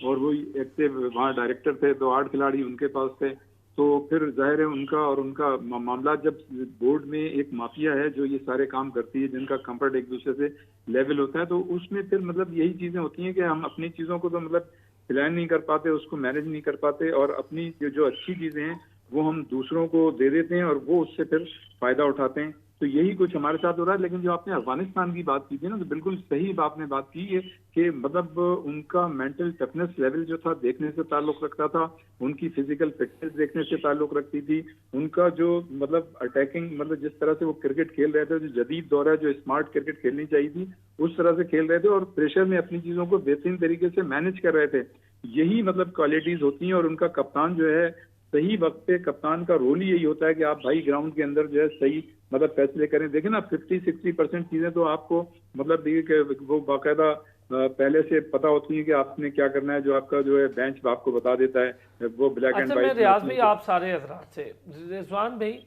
और वो एक्टिव वहाँ डायरेक्टर थे। तो 8 खिलाड़ी उनके पास थे। तो फिर जाहिर है उनका मामला, जब बोर्ड में एक माफिया है जो ये सारे काम करती है, जिनका कंफर्ट एक दूसरे से लेवल होता है, तो उसमें फिर मतलब यही चीजें होती हैं कि हम अपनी चीजों को तो मतलब प्लान नहीं कर पाते, उसको मैनेज नहीं कर पाते, और अपनी जो अच्छी चीजें हैं वो हम दूसरों को दे देते हैं और वो उससे फिर फायदा उठाते हैं। तो यही कुछ हमारे साथ हो रहा है। लेकिन जो आपने अफगानिस्तान की बात की थी ना, तो बिल्कुल सही आपने बात की है कि मतलब उनका मेंटल टफनेस लेवल जो था देखने से ताल्लुक रखता था, उनकी फिजिकल फिटनेस देखने से ताल्लुक रखती थी, उनका जो मतलब अटैकिंग मतलब जिस तरह से वो क्रिकेट खेल रहे थे, जो जदीद दौर है, जो स्मार्ट क्रिकेट खेलनी चाहिए थी उस तरह से खेल रहे थे और प्रेशर में अपनी चीजों को बेहतरीन तरीके से मैनेज कर रहे थे। यही मतलब क्वालिटीज होती हैं। और उनका कप्तान जो है सही वक्त पे, कप्तान का रोल ही यही होता है कि आप भाई ग्राउंड के अंदर जो है सही मतलब फैसले करें। देखें ना 50-60% चीजें तो आपको मतलब देखिए कि वो बाकायदा पहले से पता होती है कि आपने क्या करना है, जो आपका जो है बेंच आपको बता देता है, वो ब्लैक एंड अच्छा मैं व्हाइट। रियाज भाई आप सारे हजरात से, रिजवान भाई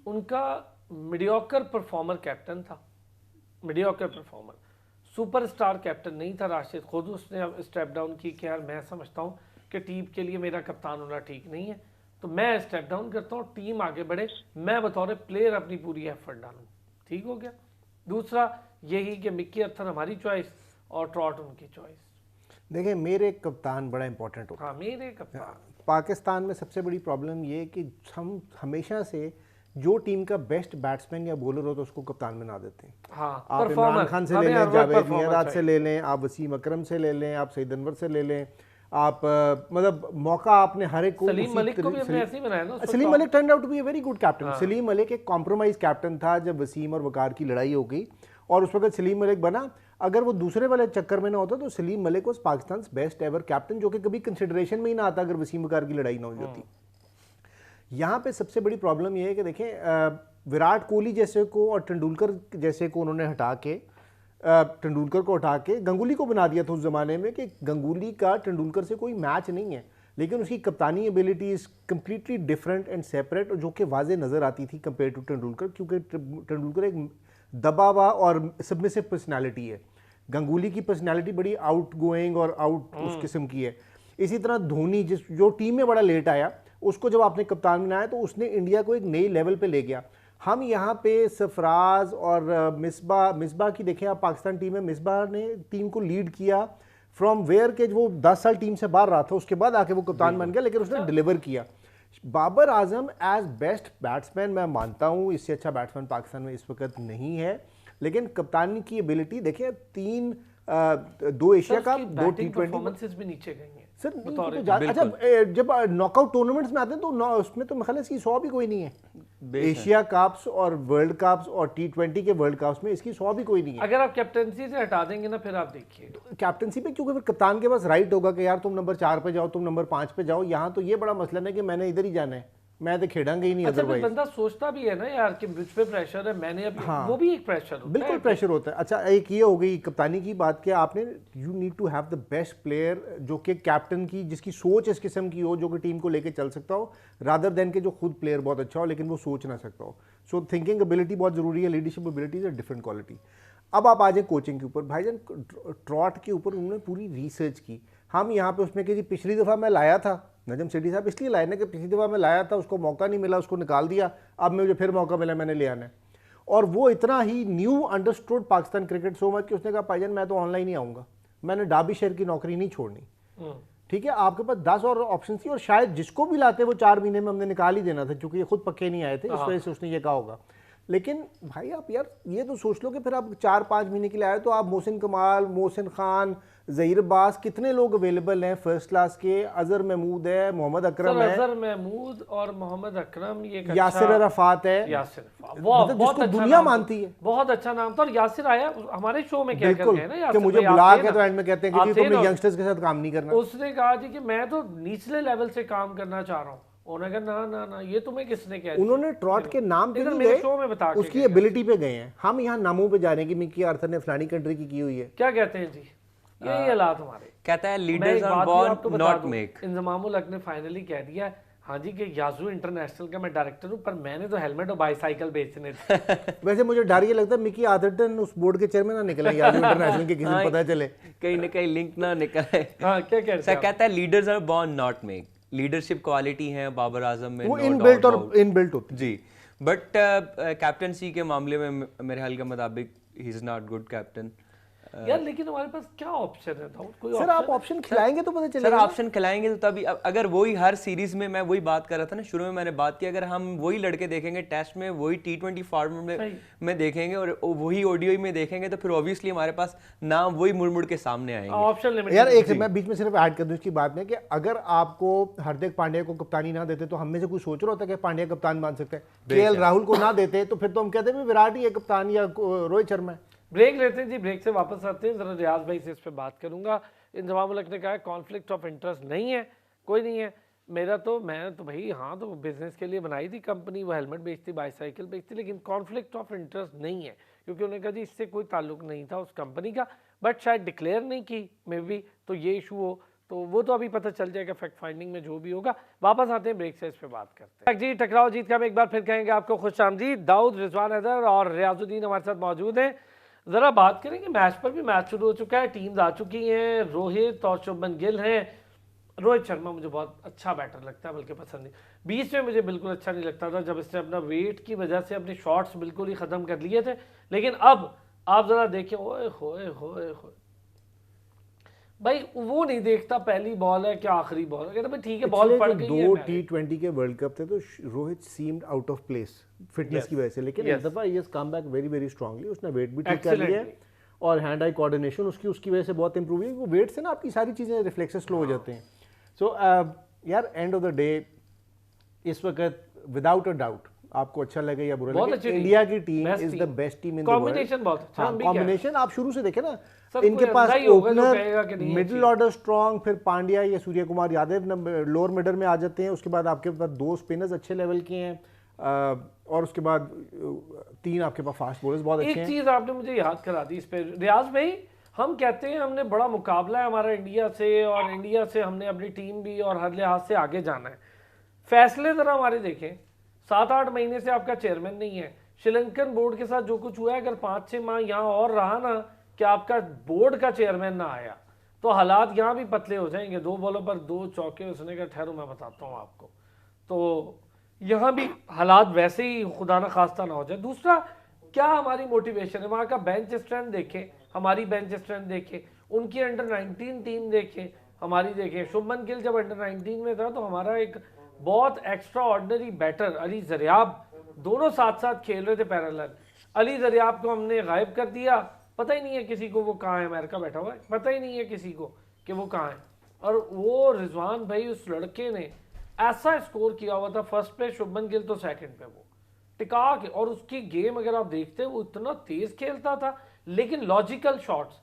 उनका मीडियोकर परफॉर्मर कैप्टन था, मीडियोकर परफॉर्मर, सुपरस्टार कैप्टन नहीं था। राशिद खुद उसने स्टेप डाउन की कि यार मैं समझता हूँ कि टीम के लिए मेरा कप्तान होना ठीक नहीं है, तो मैं स्टेप डाउन करता हूँ, टीम आगे बढ़े, मैं बतौर प्लेयर अपनी पूरी एफर्ट डालूँ। ठीक हो गया। दूसरा यही कि मिक्की अर्थर हमारी चॉइस और ट्रॉट उनकी चॉइस। देखिए मेरे कप्तान बड़ा इंपॉर्टेंट होता हाँ मेरे कप्तान। है। पाकिस्तान में सबसे बड़ी प्रॉब्लम ये है कि हम हमेशा से जो टीम का बेस्ट बैट्समैन या बॉलर हो तो उसको कप्तान बना देते हैं। हाँ आप इमरान खान से ले लें, जावेद मियांदाद से ले लें, आप वसीम अकरम से ले लें, आप सईद अनवर से ले लें, आप मतलब मौका आपने हर एक को सलीम मलिक को भी हमने ऐसे ही बनाया ना। Salim Malik turn out to be a very good captain. Salim Malik एक कॉम्प्रोमाइज कैप्टन था जब वसीम और वकार की लड़ाई हो गई और उस वक्त सलीम मलिक बना। अगर वो दूसरे वाले चक्कर में ना होता तो Salim Malik was Pakistan best ever captain, जो कि कभी कंसिडरेशन में ही ना आता अगर वसीम वकार की लड़ाई ना हुई होती। यहाँ पे सबसे बड़ी प्रॉब्लम ये है कि देखें विराट कोहली जैसे को और तेंदुलकर जैसे को उन्होंने हटा के तेंदुलकर को हटा के गंगुली को बना दिया था उस ज़माने में कि गंगुली का तेंदुलकर से कोई मैच नहीं है, लेकिन उसकी कप्तानी ability is completely different and separate, जो कि वाजे नज़र आती थी कंपेयर टू तेंदुलकर, क्योंकि तेंदुलकर एक दबा हुआ और सबमिसिव पर्सनैलिटी है। गंगुली की पर्सनैलिटी बड़ी आउट गोइंग और आउट उस किस्म की है। इसी तरह धोनी जो टीम में बड़ा लेट आया, उसको जब आपने कप्तान बनाया तो उसने इंडिया को एक नई लेवल पे ले गया। हम यहाँ पे सरफराज और मिसबा की देखें आप, पाकिस्तान टीम में मिसबा ने टीम को लीड किया फ्रॉम वेयर के वो 10 साल टीम से बाहर रहा था, उसके बाद आके वो कप्तान बन गया, लेकिन उसने डिलीवर किया। Babar Azam as best batsman मैं मानता हूँ, इससे अच्छा बैट्समैन पाकिस्तान में इस वक्त नहीं है, लेकिन कप्तानी की एबिलिटी देखिए 2 एशिया कप 2 T20 परफॉर्मेंसेस भी नीचे गई हैं सर। अच्छा जब नॉकआउट टूर्नामेंट्स में आते हैं तो उसमें तो मेरे इसकी 100 भी कोई नहीं है। एशिया कप्स और वर्ल्ड कप्स और T20 के वर्ल्ड कप्स में इसकी 100 भी कोई नहीं है। अगर आप कैप्टनसी से हटा देंगे ना फिर आप देखिए तो कैप्टनसी पे क्योंकि फिर कप्तान के पास राइट होगा कि यार तुम नंबर 4 पे जाओ, तुम नंबर 5 पे जाओ। यहाँ तो ये बड़ा मसला है कि मैंने इधर ही जाना है, मैं तो खेड़ांगे ही नहीं। अच्छा अदरवाइज बंदा सोचता भी है ना यार कि मुझ पे प्रेशर है, मैंने अब वो भी एक प्रेशर होता है। बिल्कुल प्रेशर होता है। अच्छा एक ये हो गई कप्तानी की बात कि आपने you need to have the best player जो कि कैप्टन की जिसकी सोच इस किस्म की हो, जो कि टीम को लेके चल सकता हो, रादर देन के जो खुद प्लेयर बहुत अच्छा हो लेकिन वो सोच ना सकता हो। सो थिंकिंग एबिलिटी बहुत जरूरी है, leadership ability is a different quality. अब आप आ जाए कोचिंग के ऊपर, भाईजान ट्रॉट के ऊपर उन्होंने पूरी रिसर्च की। हम यहाँ पे उसमें कि जी पिछली दफ़ा मैं लाया था नजम सेठी साहब, इसलिए लाए ना कि पिछली दफ़ा मैं लाया था, उसको मौका नहीं मिला, उसको निकाल दिया, अब मुझे फिर मौका मिला, मैंने ले आना है। और वो इतना ही knew understood Pakistan cricket so much कि उसने कहा भाईजान मैं तो ऑनलाइन ही आऊँगा, मैंने डार्बीशायर की नौकरी नहीं छोड़नी। ठीक है, आपके पास 10 और ऑप्शन थी और शायद जिसको भी लाते वो 4 महीने में हमने निकाल ही देना था, क्योंकि ये खुद पक्के नहीं आए थे, इस वजह से उसने ये कहा होगा। लेकिन भाई आप यार ये तो सोच लो कि फिर आप 4-5 महीने के लिए आए तो आप मोहसिन कमाल, मोहसिन खान, ज़हीर अब्बास, कितने लोग अवेलेबल हैं फर्स्ट क्लास के, अजहर महमूद है, मोहम्मद अकरम है, अजहर महमूद और मोहम्मद अकरम, ये यासिर अरफात है, यासिर वो मतलब बहुत जिसको अच्छा दुनिया नाम, मानती है, बहुत अच्छा नाम था। और यासिर आया हमारे शो में क्या बिल्कुल करके ना कि यासिर मुझे भाई, बुला आप थे के ना, तो एंड में कहते हैं कि आप जी थे तुमने ना, यंगस्टर्स के साथ काम नहीं करना। उसने कहा जी कि मैं तो निचले लेवल से काम करना चाह रहा हूँ। उन्होंने कहा ना ना ना ये तुम्हें किसने कहा। उन्होंने ट्रॉट के नाम पे लेकिन नहीं मेरे गए, शो में बता के उसकी गए। एबिलिटी पे गए हैं। हम यहाँ नामों पे जा रहे हैं कि मिकी आर्थर ने फलानी कंट्री की हुई है। क्या कहते हैं जी, यही हालात हमारे। कहता है मैं लीडर्स एक आर बात भी बॉर्न आपको बता नॉट दूं, मेक। इंजमामुल हक ने फाइनली कह दिया है हाँ जी कि याजू इंटरनेशनल का मैं डायरेक्टर हूँ, पर मैंने तो हेलमेट और बाईसाइकिल बेचने थे। वैसे मुझे डर ये लगता है मिकी आर्थरटन उस बोर्ड के चेयरमैन ना निकले यार इंटरनेशनल के, किसी को पता चले कहीं ना कहीं लिंक ना निकले। हाँ क्या कह रहे सर थे कहता है leaders are born not make. Leadership quality है बाबर आजम में, वो no इनबिल्ट doubt और about। इनबिल्ट होती जी, बट कैप्टनसी के मामले में मेरे ख्याल के मुताबिक he is not good captain. यार लेकिन हमारे पास क्या ऑप्शन है दाऊद? कोई सर आप ऑप्शन खिलाएंगे तो पता सर चलेगा। ऑप्शन खिलाएंगे तो तभी, अगर वही हर सीरीज में, मैं वही बात कर रहा था ना शुरू में, मैंने बात की, अगर हम वही लड़के देखेंगे टेस्ट में, वही T20 फॉर्मेट में देखेंगे और वही ओडीआई में देखेंगे, तो फिर ऑब्वियसली हमारे पास नाम वही मुड़ मुड़ के सामने आएंगे। Option limited. यार एक मैं बीच में सिर्फ ऐड कर दूं इसकी बात में कि अगर आपको हार्दिक पांड्या को कप्तानी ना देते तो हम में से कुछ सोच रहा होता कि पांड्या कप्तान मान सकते हैं, केएल राहुल को ना देते तो फिर तो हम कहते हैं विराट ही है कप्तान या रोहित शर्मा है। ब्रेक लेते हैं जी, ब्रेक से वापस आते हैं। जरा रियाज भाई से इस पे बात करूंगा। इंजमाम उल हक ने कहा कॉन्फ्लिक्ट ऑफ इंटरेस्ट नहीं है, कोई नहीं है मेरा, तो मैं तो भाई हाँ तो बिजनेस के लिए बनाई थी कंपनी, वो हेलमेट बेचती, बाईसाइकिल बेचती, लेकिन कॉन्फ्लिक्ट ऑफ इंटरेस्ट नहीं है, क्योंकि उन्होंने कहा जी इससे कोई ताल्लुक नहीं था उस कंपनी का, बट शायद डिक्लेयर नहीं की मे बी, तो ये इशू हो तो वो तो अभी पता चल जाएगा फैक्ट फाइंडिंग में जो भी होगा। वापस आते हैं ब्रेक से, इस पे बात करते हैं जी। टकराओ जीत का हम एक बार फिर कहेंगे आपको खुशामदीद। दाऊद, रिजवान हैदर और रियाजुद्दीन हमारे साथ मौजूद हैं। जरा बात करेंगे मैच पर भी। मैच शुरू हो चुका है, टीम्स आ चुकी हैं, रोहित और शुभमन गिल हैं। रोहित शर्मा मुझे बहुत अच्छा बैटर लगता है, बल्कि पसंद नहीं, बीच में मुझे बिल्कुल अच्छा नहीं लगता था जब इसने अपना वेट की वजह से अपने शॉट्स बिल्कुल ही खत्म कर लिए थे, लेकिन अब आप जरा देखें, ओए होए होए होए भाई, वो नहीं देखता पहली बॉल है क्या आखिरी बॉल है, कहता भाई ठीक है बॉल पड़ गई है। दो T20 के वर्ल्ड कप थे तो Rohit seemed out of place fitness की वजह से, लेकिन इस दफा ही come back very very strongly, उसने वेट भी ठीक कर लिया है और हैंड आई कोऑर्डिनेशन उसकी वजह से बहुत इंप्रूव हुई। वो वेट से ना आपकी सारी चीजें रिफ्लेक्सेस स्लो हो जाते हैं। सो यार एंड ऑफ द डे इस वक्त विदाउट अ डाउट आपको अच्छा लगे या बुरा लगे, इंडिया की team is the best team in the world. Combination बहुत अच्छा, कॉम्बिनेशन आप शुरू से देखें ना, इनके पास ओपनर मिडिल ऑर्डर स्ट्रांग, फिर पांड्या या सूर्य कुमार यादव लोअर मिडल में आ जाते हैं, उसके बाद आपके पास दो स्पिनर्स अच्छे लेवल के हैं और उसके बाद तीन आपके पास फास्ट बॉलर्स बहुत अच्छे हैं। एक चीज आपने मुझे याद करा दी इस पे रियाज भाई, हम कहते हैं हमने बड़ा मुकाबला है हमारा इंडिया से, और इंडिया से हमने अपनी टीम भी और हर लिहाज से आगे जाना है। फैसले जरा हमारे देखें, 7-8 महीने से आपका चेयरमैन नहीं है, श्रीलंकन बोर्ड के साथ जो कुछ हुआ है, अगर 5-6 माह यहाँ और रहा ना कि आपका बोर्ड का चेयरमैन ना आया तो हालात यहाँ भी पतले हो जाएंगे। 2 बॉलों पर 2 चौके, उसने कहा ठहरो मैं बताता हूँ आपको, तो यहाँ भी हालात वैसे ही खुदा ना खास्ता ना हो जाए। दूसरा, क्या हमारी मोटिवेशन है, वहाँ का बेंच स्ट्रेंथ देखें, हमारी बेंच स्ट्रेंथ देखें, उनकी अंडर 19 टीम देखें, हमारी देखें। शुभमन गिल जब अंडर 19 में था तो हमारा एक बहुत extraordinary batter Ali Zariab, दोनों साथ साथ खेल रहे थे पैरेलल। अली जरियाब को हमने गायब कर दिया, पता ही नहीं है किसी को वो कहाँ है, अमेरिका बैठा हुआ है, पता ही नहीं है किसी को कि वो कहाँ है। और वो रिजवान भाई, उस लड़के ने ऐसा स्कोर किया हुआ था, फर्स्ट पे शुभमन गिल तो सेकंड पे, वो टिका के, और उसकी गेम अगर आप देखते हैं वो इतना तेज खेलता था, लेकिन लॉजिकल शॉट्स,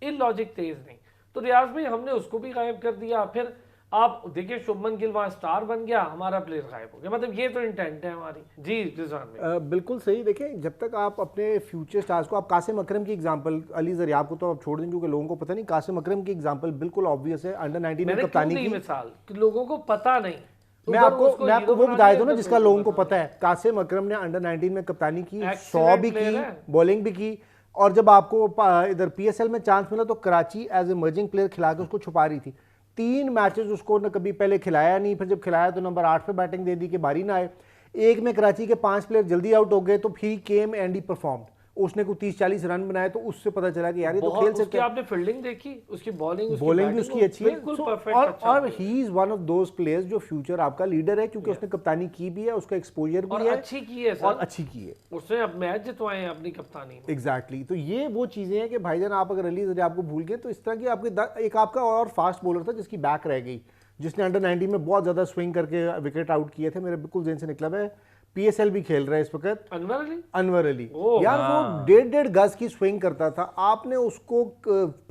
इलॉजिक तेज नहीं। तो रियाज भाई हमने उसको भी गायब कर दिया। फिर आप देखिए शुभमन गिल वहाँ स्टार बन गया, हमारा प्लेयर गायब हो गया। मतलब ये तो इंटेंट है हमारी। जी रिजवान भाई बिल्कुल सही। देखें जब तक आप अपने फ्यूचर स्टार्स को, आप कासिम अकरम की एग्जांपल, अली जरियाब को तो आप छोड़ दें क्योंकि लोगों को पता नहीं, कासिम अकरम की एग्जांपल बिल्कुल ऑब्वियस है, अंडर 19 में कप्तानी की मिसाल कि लोगों को पता नहीं। मैं आपको वो बताया दूं ना जिसका लोगों को पता है। कासिम अकरम ने अंडर 19 में कप्तानी की, 100 भी की, बॉलिंग भी की, और जब आपको इधर PSL में चांस मिला तो कराची एज इमर्जिंग प्लेयर खिला के उसको छुपा रही थी। 3 मैचेस उसको न कभी पहले खिलाया नहीं, फिर जब खिलाया तो नंबर 8 पे बैटिंग दे दी कि बारी ना आए। एक में कराची के 5 प्लेयर जल्दी आउट हो गए तो ही केम एंड ही परफॉर्म्ड, उसने को 30-40 रन बनाए, तो उससे पता चला कि यार ये तो खेल सकता है। आपने फील्डिंग देखी, उसकी बॉलिंग भी उसकी अच्छी है, और he is one of those players जो फ्यूचर आपका लीडर है, क्योंकि उसने कप्तानी की भी है, उसका एक्सपोजर भी है, अच्छी की है और अच्छी की है, उसने अब मैच जितवाए हैं अपनी कप्तानी में। एग्जैक्टली। तो ये वो चीजें हैं कि भाईजान आप अगर अली जरियाब आपको भूल गए तो इस तरह की आपके एक आपका और फास्ट बॉलर था जिसकी बैक रह गई, जिसने अंडर 19 में बहुत ज्यादा स्विंग करके विकेट आउट किए थे, मेरे बिल्कुल जेहन से निकला है। PSL भी खेल रहा है इस वक्त, अनवर अली यार वो 1.5 गज की स्विंग करता था, आपने उसको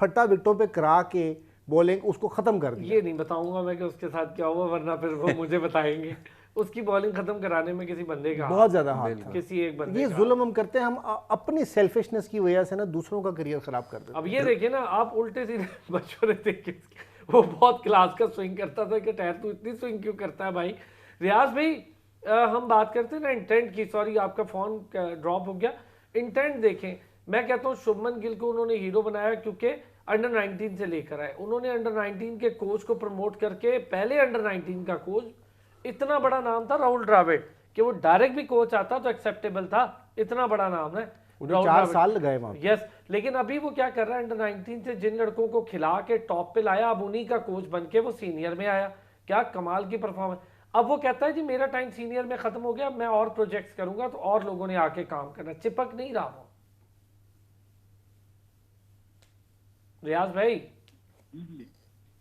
फटा विकेटों पे करा के बॉलिंग उसको खत्म कर दिया। ये नहीं बताऊंगा मैं कि उसके साथ क्या हुआ, वरना फिर वो मुझे बताएंगे। उसकी बॉलिंग खत्म कराने में किसी बंदे का बहुत ज्यादा हाथ था, किसी एक बंदे ये जुल्म हम करते हैं, हम अपनी सेल्फिशनेस की वजह से ना दूसरों का करियर खराब कर देते हैं। अब ये देखिए ना, आप उल्टे सीधे मशवरे देखिए, वो बहुत क्लास का स्विंग करता था कि ठहर तू इतनी स्विंग क्यों करता है भाई। रियाज भाई हम बात करते हैं ना इंटेंट की, सॉरी आपका फोन ड्रॉप हो गया। इंटेंट देखें, मैं कहता हूँ शुभमन गिल को उन्होंने हीरो बनाया क्योंकि अंडर 19 से लेकर आए, उन्होंने अंडर 19 के कोच को प्रमोट करके, पहले अंडर 19 का कोच इतना बड़ा नाम था राहुल द्रविड़ कि वो डायरेक्ट भी कोच आता तो एक्सेप्टेबल था, इतना बड़ा नाम है। उन्हें 4 साल लगाए वहाँ पे। यस, लेकिन अभी वो क्या कर रहा है, अंडर 19 से जिन लड़कों को खिला के टॉप पे लाया, अब उन्हीं का कोच बन के वो सीनियर में आया। क्या कमाल की परफॉर्मेंस। अब वो कहता है जी मेरा टाइम सीनियर में खत्म हो गया, मैं और प्रोजेक्ट्स करूंगा, तो और लोगों ने आके काम करना, चिपक नहीं रहा वो। रियाज भाई,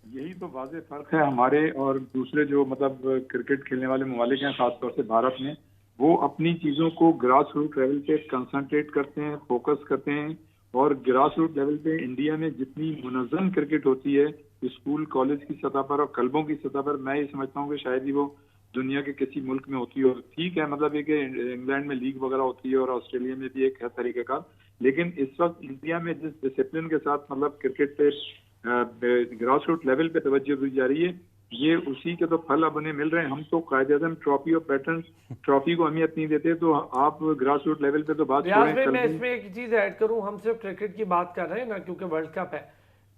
यही तो वाज़ेह फर्क है हमारे और दूसरे जो मतलब क्रिकेट खेलने वाले ममालिक हैं, खासतौर से भारत में। वो अपनी चीज़ों को ग्रास रूट लेवल पे कंसंट्रेट करते हैं, फोकस करते हैं। और ग्रास रूट लेवल पे इंडिया में जितनी मुनज़्ज़म क्रिकेट होती है स्कूल कॉलेज की सतह पर और क्लबों की सतह पर, मैं ये समझता हूँ कि शायद ही वो दुनिया के किसी मुल्क में होती हो। ठीक है, मतलब एक इंग्लैंड में लीग वगैरह होती है और ऑस्ट्रेलिया में भी एक है तरीक़ेकार, लेकिन इस वक्त इंडिया में जिस डिसिप्लिन के साथ मतलब क्रिकेट पे ग्रास रूट लेवल पे तवज्जो दी जा रही है, ये उसी के तो फल अब उन्हें मिल रहे हैं। हम तो कायदे-आज़म ट्रॉफी और पैटर्न ट्रॉफी को अहमियत नहीं देते, तो आप ग्रास रूट लेवल पे तो बात रियाज छोड़ें। भाई, मैं इसमें एक चीज ऐड करूं, हम सिर्फ क्रिकेट की बात कर रहे हैं ना, क्योंकि वर्ल्ड कप है।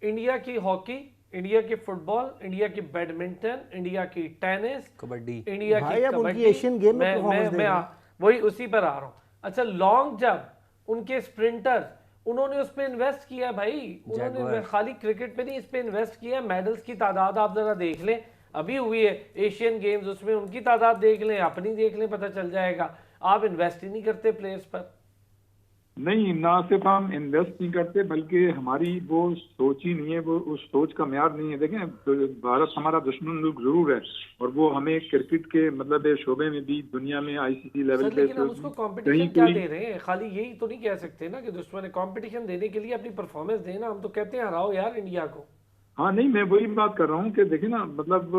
इंडिया की हॉकी, इंडिया की फुटबॉल, इंडिया की बैडमिंटन, इंडिया की टेनिस, कबड्डी, इंडिया भाई की अब उनकी कबड्डी, एशियन गेम में performance मैं देखें। वही उसी पर आ रहा हूँ। अच्छा, लॉन्ग जंप, उनके स्प्रिंटर्स, उन्होंने उस पर इन्वेस्ट किया भाई, उन्होंने खाली क्रिकेट पे नहीं, इस पे इन्वेस्ट किया। मेडल्स की तादाद आप जरा देख लें, अभी हुई है एशियन गेम्स, उसमें उनकी तादाद देख लें, अपनी देख लें, पता चल जाएगा। आप इन्वेस्ट ही नहीं करते प्लेयर्स पर। नहीं, ना सिर्फ हम इन्वेस्ट नहीं करते बल्कि हमारी वो सोच ही नहीं है, वो उस सोच का म्यार नहीं है। देखें, भारत हमारा दुश्मन मुल्क जरूर है और वो हमें क्रिकेट के मतलब शोबे में भी दुनिया में आईसीसी लेवल सर, पे लेकिन हम उसको कंपटीशन क्या दे रहे हैं? खाली यही तो नहीं कह सकते ना कि दुश्मन है। कंपटीशन देने के लिए अपनी परफॉर्मेंस देना, हम तो कहते हैं हराओ यार इंडिया को। हाँ, नहीं, मैं वही बात कर रहा हूँ कि देखिए ना, मतलब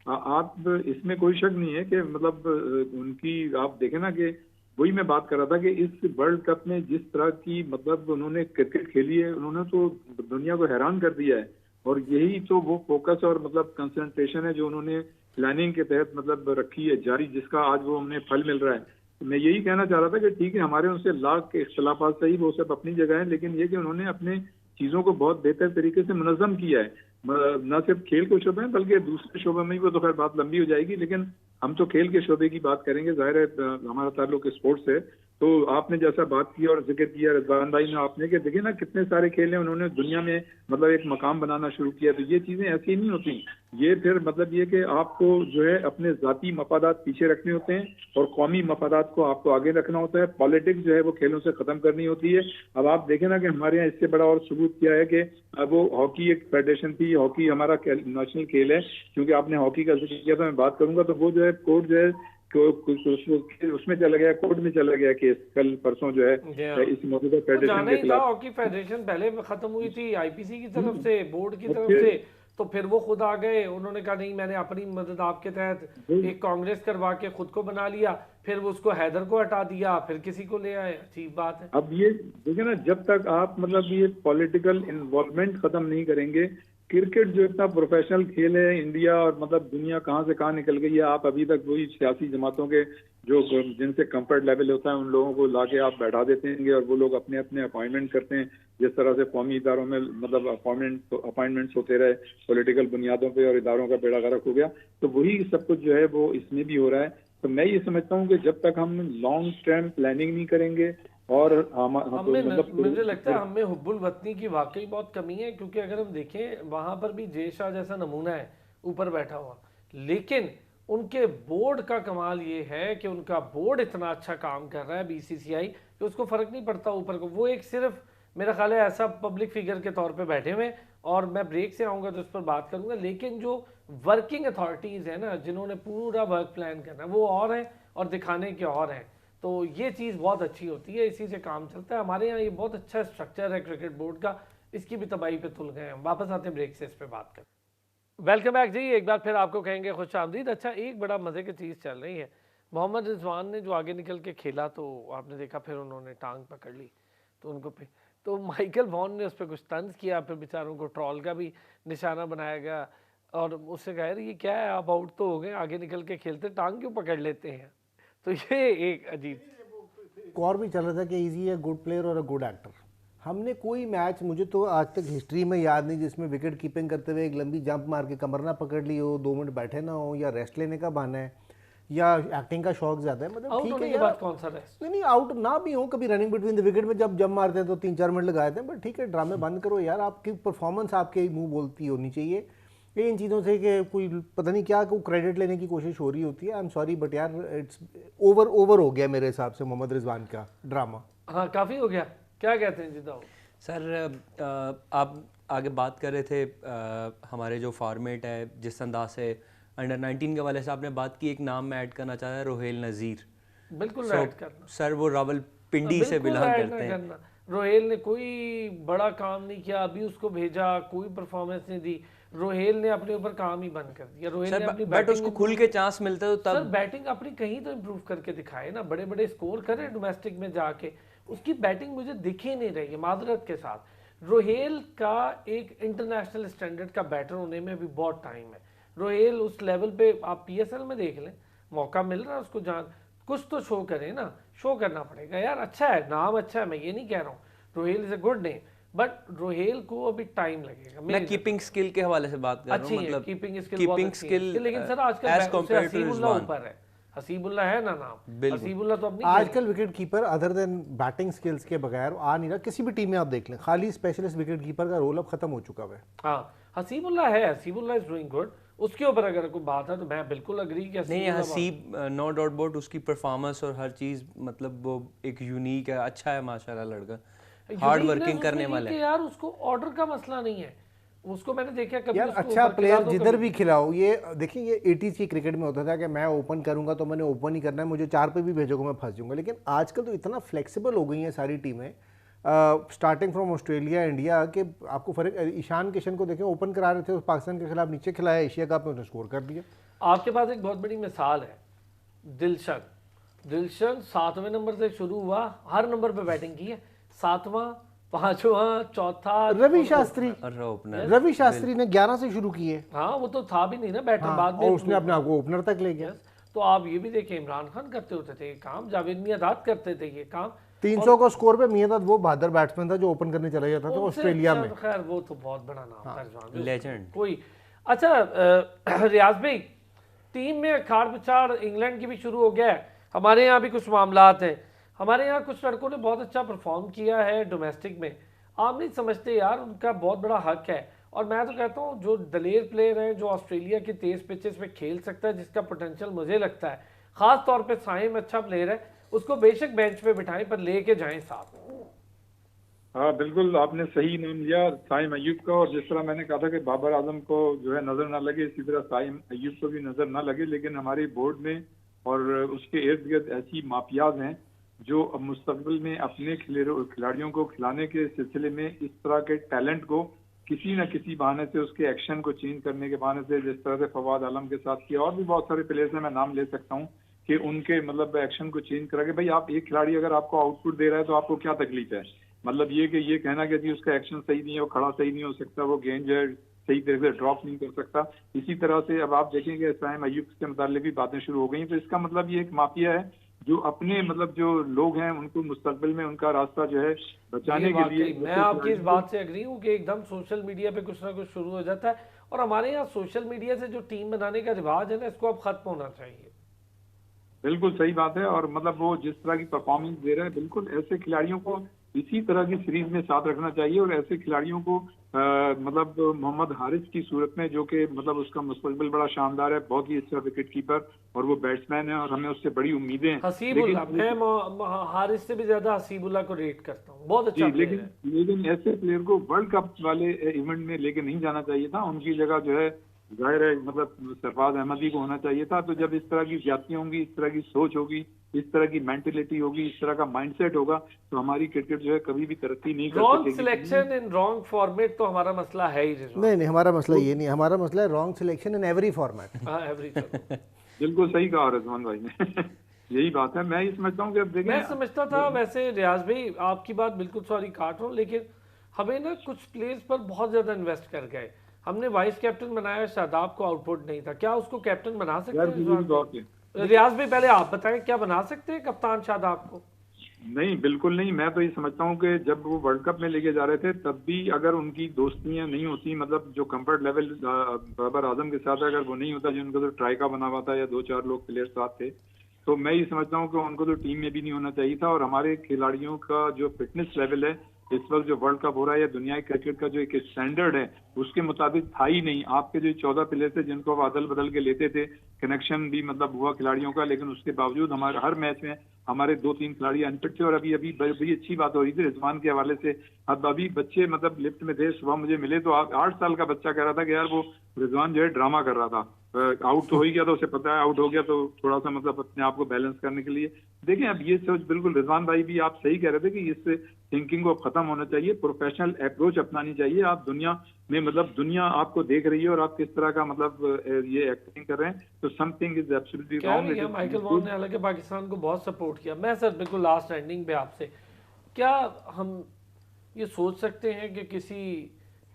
आप इसमें कोई शक नहीं है कि मतलब उनकी आप देखें ना कि वही मैं बात कर रहा था कि इस वर्ल्ड कप में जिस तरह की मतलब उन्होंने क्रिकेट खेली है, उन्होंने तो दुनिया को हैरान कर दिया है। और यही तो वो फोकस और मतलब कंसंट्रेशन है जो उन्होंने प्लानिंग के तहत मतलब रखी है जारी, जिसका आज वो हमें फल मिल रहा है। तो मैं यही कहना चाह रहा था कि ठीक है, हमारे उनसे लाख के इख्तलाफात सही, वो सब अपनी जगह है, लेकिन ये कि उन्होंने अपने चीज़ों को बहुत बेहतर तरीके से मुनज़्ज़म किया है। न सिर्फ खेल के शोबे में बल्कि दूसरे शोबे में भी, वो तो खैर बात लंबी हो जाएगी, लेकिन हम तो खेल के शोबे की बात करेंगे। जाहिर है हमारा ताल्लुक स्पोर्ट्स से। तो आपने जैसा बात की और जिक्र किया रिजवान भाई ने आपने, कि देखिए ना कितने सारे खेल हैं उन्होंने दुनिया में मतलब एक मकाम बनाना शुरू किया। तो ये चीज़ें ऐसी नहीं होती। ये फिर मतलब ये कि आपको जो है अपने ज़ाती मफादात पीछे रखने होते हैं और कौमी मफादात को आपको आगे रखना होता है। पॉलिटिक्स जो है वो खेलों से ख़त्म करनी होती है। अब आप देखें ना कि हमारे यहाँ इससे बड़ा और सबूत क्या है कि वो हॉकी एक फेडरेशन थी, हॉकी हमारा नेशनल खेल है। क्योंकि आपने हॉकी का जिक्र किया, तो मैं बात करूंगा, तो वो जो है कोर्ट जो है उसमें चला गया, कोर्ट में चला गया केस कल परसों जो है इस मौजूदा फेडरेशन के खिलाफ। हॉकी फेडरेशन पहले खत्म हुई थी आईपीसी की तरफ से, बोर्ड की तरफ से, तो फिर वो खुद आ गए, उन्होंने कहा नहीं मैंने अपनी मदद आपके तहत एक कांग्रेस करवा के खुद को बना लिया, फिर वो उसको हैदर को हटा दिया, फिर किसी को ले आए। अजीब बात है। अब ये देखिए ना, जब तक आप मतलब ये पॉलिटिकल इन्वॉल्वमेंट खत्म नहीं करेंगे, क्रिकेट जो इतना प्रोफेशनल खेल है इंडिया और मतलब दुनिया कहाँ से कहाँ निकल गई है। आप अभी तक वही सियासी जमातों के जो जिनसे कंफर्ट लेवल होता है उन लोगों को लाके आप बैठा देते हैं और वो लोग अपने अपने अपॉइंटमेंट करते हैं। जिस तरह से कौमी इदारों में मतलब अपॉइंटमेंट्स होते रहे पॉलिटिकल बुनियादों पे और इदारों का बेड़ा गर्क हो गया, तो वही सब कुछ जो है वो इसमें भी हो रहा है। तो मैं ये समझता हूँ कि जब तक हम लॉन्ग टर्म प्लानिंग नहीं करेंगे और मुझे लगता है हमें हुब्बुल वतनी की वाकई बहुत कमी है। क्योंकि अगर हम देखें वहां पर भी जय शाह जैसा नमूना है ऊपर बैठा हुआ, लेकिन उनके बोर्ड का कमाल ये है कि उनका बोर्ड इतना अच्छा काम कर रहा है बीसीसीआई कि उसको फर्क नहीं पड़ता ऊपर को। वो एक सिर्फ मेरा ख्याल है ऐसा पब्लिक फिगर के तौर पे बैठे हुए, और मैं ब्रेक से आऊँगा तो उस पर बात करूँगा। लेकिन जो वर्किंग अथॉरिटीज़ है ना, जिन्होंने पूरा वर्क प्लान करना है, वो और हैं और दिखाने के और हैं। तो ये चीज़ बहुत अच्छी होती है, इसी से काम चलता है। हमारे यहाँ ये बहुत अच्छा स्ट्रक्चर है क्रिकेट बोर्ड का, इसकी भी तबाही पे तुल गए हम। वापस आते हैं ब्रेक से, इस पर बात करें। वेलकम बैक जी, एक बार फिर आपको कहेंगे खुश आमदीद। अच्छा, एक बड़ा मज़े की चीज़ चल रही है। मोहम्मद रिजवान ने जो आगे निकल के खेला तो आपने देखा, फिर उन्होंने टांग पकड़ ली तो उनको तो माइकल वॉन ने उस पर कुछ तंज किया, फिर बेचारों को ट्रॉल का भी निशाना बनाया गया और उससे कह रही ये क्या है, आप आउट तो हो गए, आगे निकल के खेलते, टांग क्यों पकड़ लेते हैं। तो ये एक अजीब और भी चल रहा था कि इजी है गुड प्लेयर और अ गुड एक्टर। हमने कोई मैच, मुझे तो आज तक हिस्ट्री में याद नहीं जिसमें विकेट कीपिंग करते हुए एक लंबी जंप मार के कमर ना पकड़ ली हो, 2 मिनट बैठे ना हो, या रेस्ट लेने का बहाना है, या एक्टिंग का शौक ज्यादा है, मतलब आउट ठीक होने है के यार। बाद कौन सा रेस्ट? नहीं आउट ना भी हो, कभी रनिंग बिटवीन द विकेट में जब मारते हैं तो 3-4 मिनट लगा देते हैं, बट ठीक है ड्रामे बंद करो यार, आपकी परफॉर्मेंस आपके मुंह बोलती होनी चाहिए। ये इन चीज़ों से कि कोई पता नहीं क्या कोई क्रेडिट लेने की कोशिश हो रही होती है। आई एम सॉरी बट यार इट्स ओवर हो गया मेरे हिसाब से मोहम्मद रिजवान का ड्रामा। हाँ काफी हो गया, क्या कहते हैं जिदा? सर आप आगे बात कर रहे थे हमारे जो फॉर्मेट है, जिस अंदाज से अंडर 19 के वाले से आपने बात की, एक नाम मैं ऐड करना चाहता है, रोहेल नज़ीर। बिल्कुल So, ऐड करना सर वो रावलपिंडी से बिल्कुल बिलोंग ऐड करते ना हैं। करना। रोहेल ने कोई बड़ा काम नहीं किया, अभी उसको भेजा, कोई परफॉर्मेंस नहीं दी। रोहेल ने अपने ऊपर काम ही बंद कर दिया। रोहेल ने सर अपनी बट बैटिंग उसको खुल के चांस मिलता है तो सर तब बैटिंग अपनी कहीं तो इम्प्रूव करके दिखाए ना, बड़े बड़े स्कोर करे डोमेस्टिक में जाके। उसकी बैटिंग मुझे दिख ही नहीं रही है माजरत के साथ। रोहेल का एक इंटरनेशनल स्टैंडर्ड का बैटर होने में अभी बहुत टाइम है। रोहेल उस लेवल पे आप पीएसएल में देख लें, मौका मिल रहा है उसको, जान कुछ तो शो करे ना, शो करना पड़ेगा यार। अच्छा है, नाम अच्छा है, मैं ये नहीं कह रहा हूँ, Rohel is a good name, but Rohel को अभी टाइम लगेगा। मैं कीपिंग स्किल के हवाले से बात कर रहा अच्छी हूँ, है मतलब कीपिंग स्किल, कीपिंग स्किल लेकिन सर एज आजकल कंपेयर टू हसीबुल्लाह रिजवान। ऊपर है। हसीबुल्लाह है ना नाम, बिल्कुल। हसीबुल्लाह तो अपनी आजकल wicket keeper other than batting skills के बगैर आ नहीं रहा किसी भी टीम में। आप देख लें खाली स्पेशलिस्ट विकेट कीपर का रोल अब खत्म हो चुका है। हाँ हसीबुल्लाह है, हसीबुल्लाह इज डूइंग गुड। उसके ऊपर अगर कोई बात है तो मैं बिल्कुल अग्री कि नहीं Hasibullah Hasib no doubt about उसकी परफॉर्मेंस और हर चीज़, मतलब वो एक यूनिक है, अच्छा है माशाल्लाह लड़का, हार्ड uniqueness वर्किंग करने उसमें वाला नहीं है। कि यार उसको ऑर्डर का मसला नहीं है, उसको मैंने देखा कभी यार उसको अच्छा ऊपर खिला प्लेयर दो, जिधर कभी- भी खिलाओ। ये देखिए ये 80s की क्रिकेट में होता था कि मैं ओपन करूंगा तो मैंने ओपन ही करना है, मुझे 4 पे भी भेजोगे मैं फंस जाऊंगा। लेकिन आजकल तो इतना फ्लेक्सिबल हो गई हैं सारी टीमें, स्टार्टिंग फ्रॉम ऑस्ट्रेलिया इंडिया के आपको फर्क। ईशान किशन को देखें ओपन करा रहे थे, पाकिस्तान के खिलाफ नीचे खिलाया, एशिया कप में उसने स्कोर कर दिया। आपके पास एक बहुत बड़ी मिसाल है, दिलशन। दिलशन 7वें नंबर से शुरू हुआ, हर नंबर पे बैटिंग की है, 7वां, 5वां, चौथा। रवि शास्त्री और ओपनर रवि शास्त्री ने 11 से शुरू किए। हाँ वो तो था भी नहीं ना बैटर, हाँ, बाद में और उसने अपने आप को ओपनर तक ले गया। तो आप ये भी देखें, इमरान खान करते होते थे ये काम, जावेद मियांदाद करते थे ये काम। 300 को स्कोर पे मियांदाद वो बहादुर बैट्समैन था जो ओपन करने चला जाता था उनसे ऑस्ट्रेलिया अच्छा, में। खैर वो तो बहुत बड़ा नाम था रिजवान, लेजेंड। कोई। अच्छा रियाज भाई, टीम में अखाड़ पिछाड़ इंग्लैंड की भी शुरू हो गया है, हमारे यहाँ भी कुछ मामलात हैं। हमारे यहाँ कुछ लड़कों ने बहुत अच्छा परफॉर्म किया है डोमेस्टिक में, आप नहीं समझते यार उनका बहुत बड़ा हक है। और मैं तो कहता हूँ जो दलेर प्लेयर है, जो ऑस्ट्रेलिया की तेज पिचेस पे खेल सकता है, जिसका पोटेंशियल मुझे लगता है, खास तौर पे साइम अच्छा प्लेयर है, उसको बेशक बेंच पे बिठाएं पर लेके जाएं साथ। हाँ बिल्कुल आपने सही नाम लिया साइम अयूब का। और जिस तरह मैंने कहा था कि बाबर आजम को जो है नजर ना लगे, इसी तरह साइम अयूब को भी नजर ना लगे। लेकिन हमारे बोर्ड में और उसके इर्द गिर्द ऐसी माफियाज हैं जो अब मुस्तकबिल में अपने खिलाड़ियों को खिलाने के सिलसिले में इस तरह के टैलेंट को किसी न किसी बहाने से, उसके एक्शन को चेंज करने के बहाने से, जिस तरह से फवाद आलम के साथ किया, और भी बहुत सारे प्लेयर्स हैं, मैं नाम ले सकता हूँ, कि उनके मतलब एक्शन को चेंज करा के भाई आप एक खिलाड़ी अगर आपको आउटपुट दे रहा है तो आपको क्या तकलीफ है। मतलब ये कि ये कहना कि जी उसका एक्शन सही नहीं है, वो खड़ा सही नहीं हो सकता, वो गेंद जो है सही तरह से ड्रॉप नहीं कर सकता। इसी तरह से अब आप देखेंगे साइम अयूब के मुताल्लिक भी बातें शुरू हो गई। तो इसका मतलब ये एक माफिया है जो अपने मतलब जो लोग हैं उनको मुस्तकबिल में उनका रास्ता जो है बचाने के लिए। मैं आपकी इस बात से एग्री हूँ कि एकदम सोशल मीडिया पे कुछ ना कुछ शुरू हो जाता है, और हमारे यहाँ सोशल मीडिया से जो टीम बनाने का रिवाज है ना, इसको अब खत्म होना चाहिए। बिल्कुल सही बात है। और मतलब वो जिस तरह की परफॉर्मेंस दे रहा है, बिल्कुल ऐसे खिलाड़ियों को इसी तरह की सीरीज में साथ रखना चाहिए। और ऐसे खिलाड़ियों को मतलब मोहम्मद हारिस की सूरत में, जो कि मतलब उसका मुस्तकबिल बड़ा शानदार है, बहुत ही अच्छा विकेट कीपर और वो बैट्समैन है और हमें उससे बड़ी उम्मीदें हैं। हसीबुल्लाह, मैं हारिस से भी ज्यादा हसीबुल्लाह को रेट करता हूँ, बहुत अच्छा प्लेयर है। लेकिन ऐसे प्लेयर को वर्ल्ड कप वाले इवेंट में लेके नहीं जाना चाहिए था। उनकी जगह जो है जाहिर है मतलब सरफराज अहमदी को होना चाहिए था। तो जब इस तरह की ज्यादतियां होंगी, इस तरह की सोच होगी, इस तरह की मेंटेलिटी होगी, इस तरह का माइंडसेट होगा, तो हमारी क्रिकेट जो है कभी भी तरक्की नहीं कर रॉन्ग सकेगी। सिलेक्शन इन रॉन्ग फॉर्मेट तो हमारा मसला है ही रिजवान। नहीं हमारा मसला ये नहीं, हमारा मसला है wrong selection in every format. हाँ एवरी बिल्कुल सही कहा रिजवान भाई ने यही बात है। मैं ये समझता हूँ कि अब देखें, मैं समझता था वैसे रियाज भाई, आपकी बात बिल्कुल सॉरी काट रहा हूँ, लेकिन हमें ना कुछ प्लेयर्स पर बहुत ज्यादा इन्वेस्ट कर गए। हमने वाइस कैप्टन बनाया, शादाब को आउटपुट नहीं था, क्या उसको कैप्टन बना सकते यार हैं बिल्कुल रिजवान तौर भाई? पे रियाज भाई पहले आप बताएं, क्या बना सकते हैं कप्तान शादाब को? नहीं, बिल्कुल नहीं। मैं तो ये समझता हूँ कि जब वो वर्ल्ड कप में लेके जा रहे थे तब भी अगर उनकी दोस्तियां नहीं होती, मतलब जो कंफर्ट लेवल बाबर आजम के साथ अगर वो नहीं होता, जिनको तो ट्राइका बना हुआ था या 2-4 लोग प्लेयर साथ थे, तो मैं ये समझता हूँ कि उनको तो टीम में भी नहीं होना चाहिए था। और हमारे खिलाड़ियों का जो फिटनेस लेवल है इस वक्त जो वर्ल्ड कप हो रहा है या दुनिया के क्रिकेट का जो एक स्टैंडर्ड है उसके मुताबिक था ही नहीं। आपके जो 14 प्लेयर थे जिनको आप अदल बदल के लेते थे, कनेक्शन भी मतलब हुआ खिलाड़ियों का, लेकिन उसके बावजूद हमारे हर मैच में हमारे 2-3 खिलाड़ी अनफिट थे। और अभी अभी बड़ी अच्छी बात हो रही थी रिजवान के हवाले से। अब अभी बच्चे मतलब लिफ्ट में थे, सुबह मुझे मिले तो 8 साल का बच्चा कह रहा था कि यार वो रिजवान जो है ड्रामा कर रहा था, आउट तो हो ही गया था, उसे पता है आउट हो गया, तो थोड़ा सा मतलब अपने आप को बैलेंस करने के लिए देखें। अब ये सोच बिल्कुल रिजवान भाई भी आप सही कह रहे थे कि इससे थिंकिंग को खत्म होना चाहिए, प्रोफेशनल अप्रोच अपनानी चाहिए। आप दुनिया में मतलब दुनिया आपको देख रही है और आप किस तरह का मतलब ये एक्टिंग कर रहे हैं, तो समथिंग इज एब्सोल्युटली क्या रॉन्ग। नहीं है, माइकल वॉन ने हालांकि पाकिस्तान को बहुत सपोर्ट किया। मैं सर बिल्कुल लास्ट एंडिंग पे आपसे, क्या हम ये सोच सकते हैं कि किसी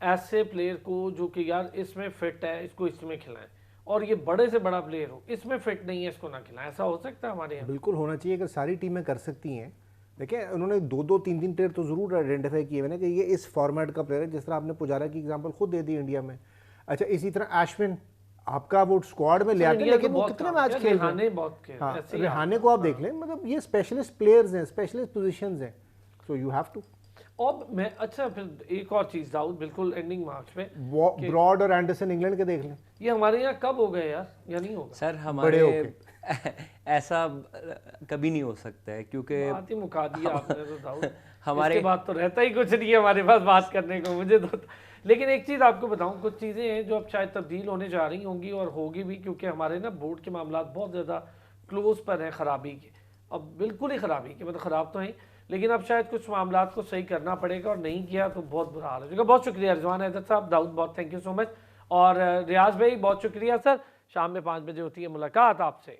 ऐसे प्लेयर को जो कि यार इसमें फिट है इसको इसमें खिलाएं, और ये बड़े से बड़ा प्लेयर हो इसमें फिट नहीं है इसको ना खिलाएं, ऐसा हो सकता है हमारे यहाँ? बिल्कुल होना चाहिए। अगर सारी टीमें कर सकती हैं, देखिए उन्होंने 2-2 3-3 प्लेयर तो ज़रूर आइडेंटिफाई किए हुए ना कि ये इस फॉर्मेट का प्लेयर है। जिस तरह आपने पुजारा की एग्जांपल खुद दे दी इंडिया में। अच्छा, इसी तरह अश्विन आपका वो स्क्वाड में ले आते हैं, लेकिन वो कितने मैच खेल रहे हैं। बहुत खेल हाँ, ऐसे ही रिहाने को आप देख लें, मतलब ये स्पेशलिस्ट प्लेयर्स हैं, स्पेशलिस्ट पोजीशंस हैं, सो यू हैव टू। और मैं अच्छा फिर एक और चीज़ दाऊद, बिल्कुल एंडिंग मार्क्स में ब्रॉड और एंडरसन इंग्लैंड के देख लें, ये हमारे यहाँ कब हो गए यार, या नहीं होगा? सर बड़े हमारे होके। ऐसा कभी नहीं हो सकता है, क्योंकि बात ही मुका दिया आपने तो दाऊद। हमारे इसके बाद तो रहता ही कुछ नहीं है हमारे पास बात करने को मुझे तो। लेकिन एक चीज़ आपको बताऊं, कुछ चीज़ें हैं जो अब शायद तब्दील होने जा रही होंगी और होगी भी, क्योंकि हमारे ना बोर्ड के मामला बहुत ज़्यादा क्लोज पर हैं खराबी के, अब बिल्कुल ही खराबी के, मतलब ख़राब तो हैं, लेकिन अब शायद कुछ मामला को सही करना पड़ेगा, और नहीं किया तो बहुत बुरा हाल हो जाएगा। बहुत शुक्रिया रिजवान हैदर साहब, दाऊद बहुत थैंक यू सो मच, और रियाज भाई बहुत शुक्रिया सर। शाम में 5 बजे होती है मुलाकात आपसे।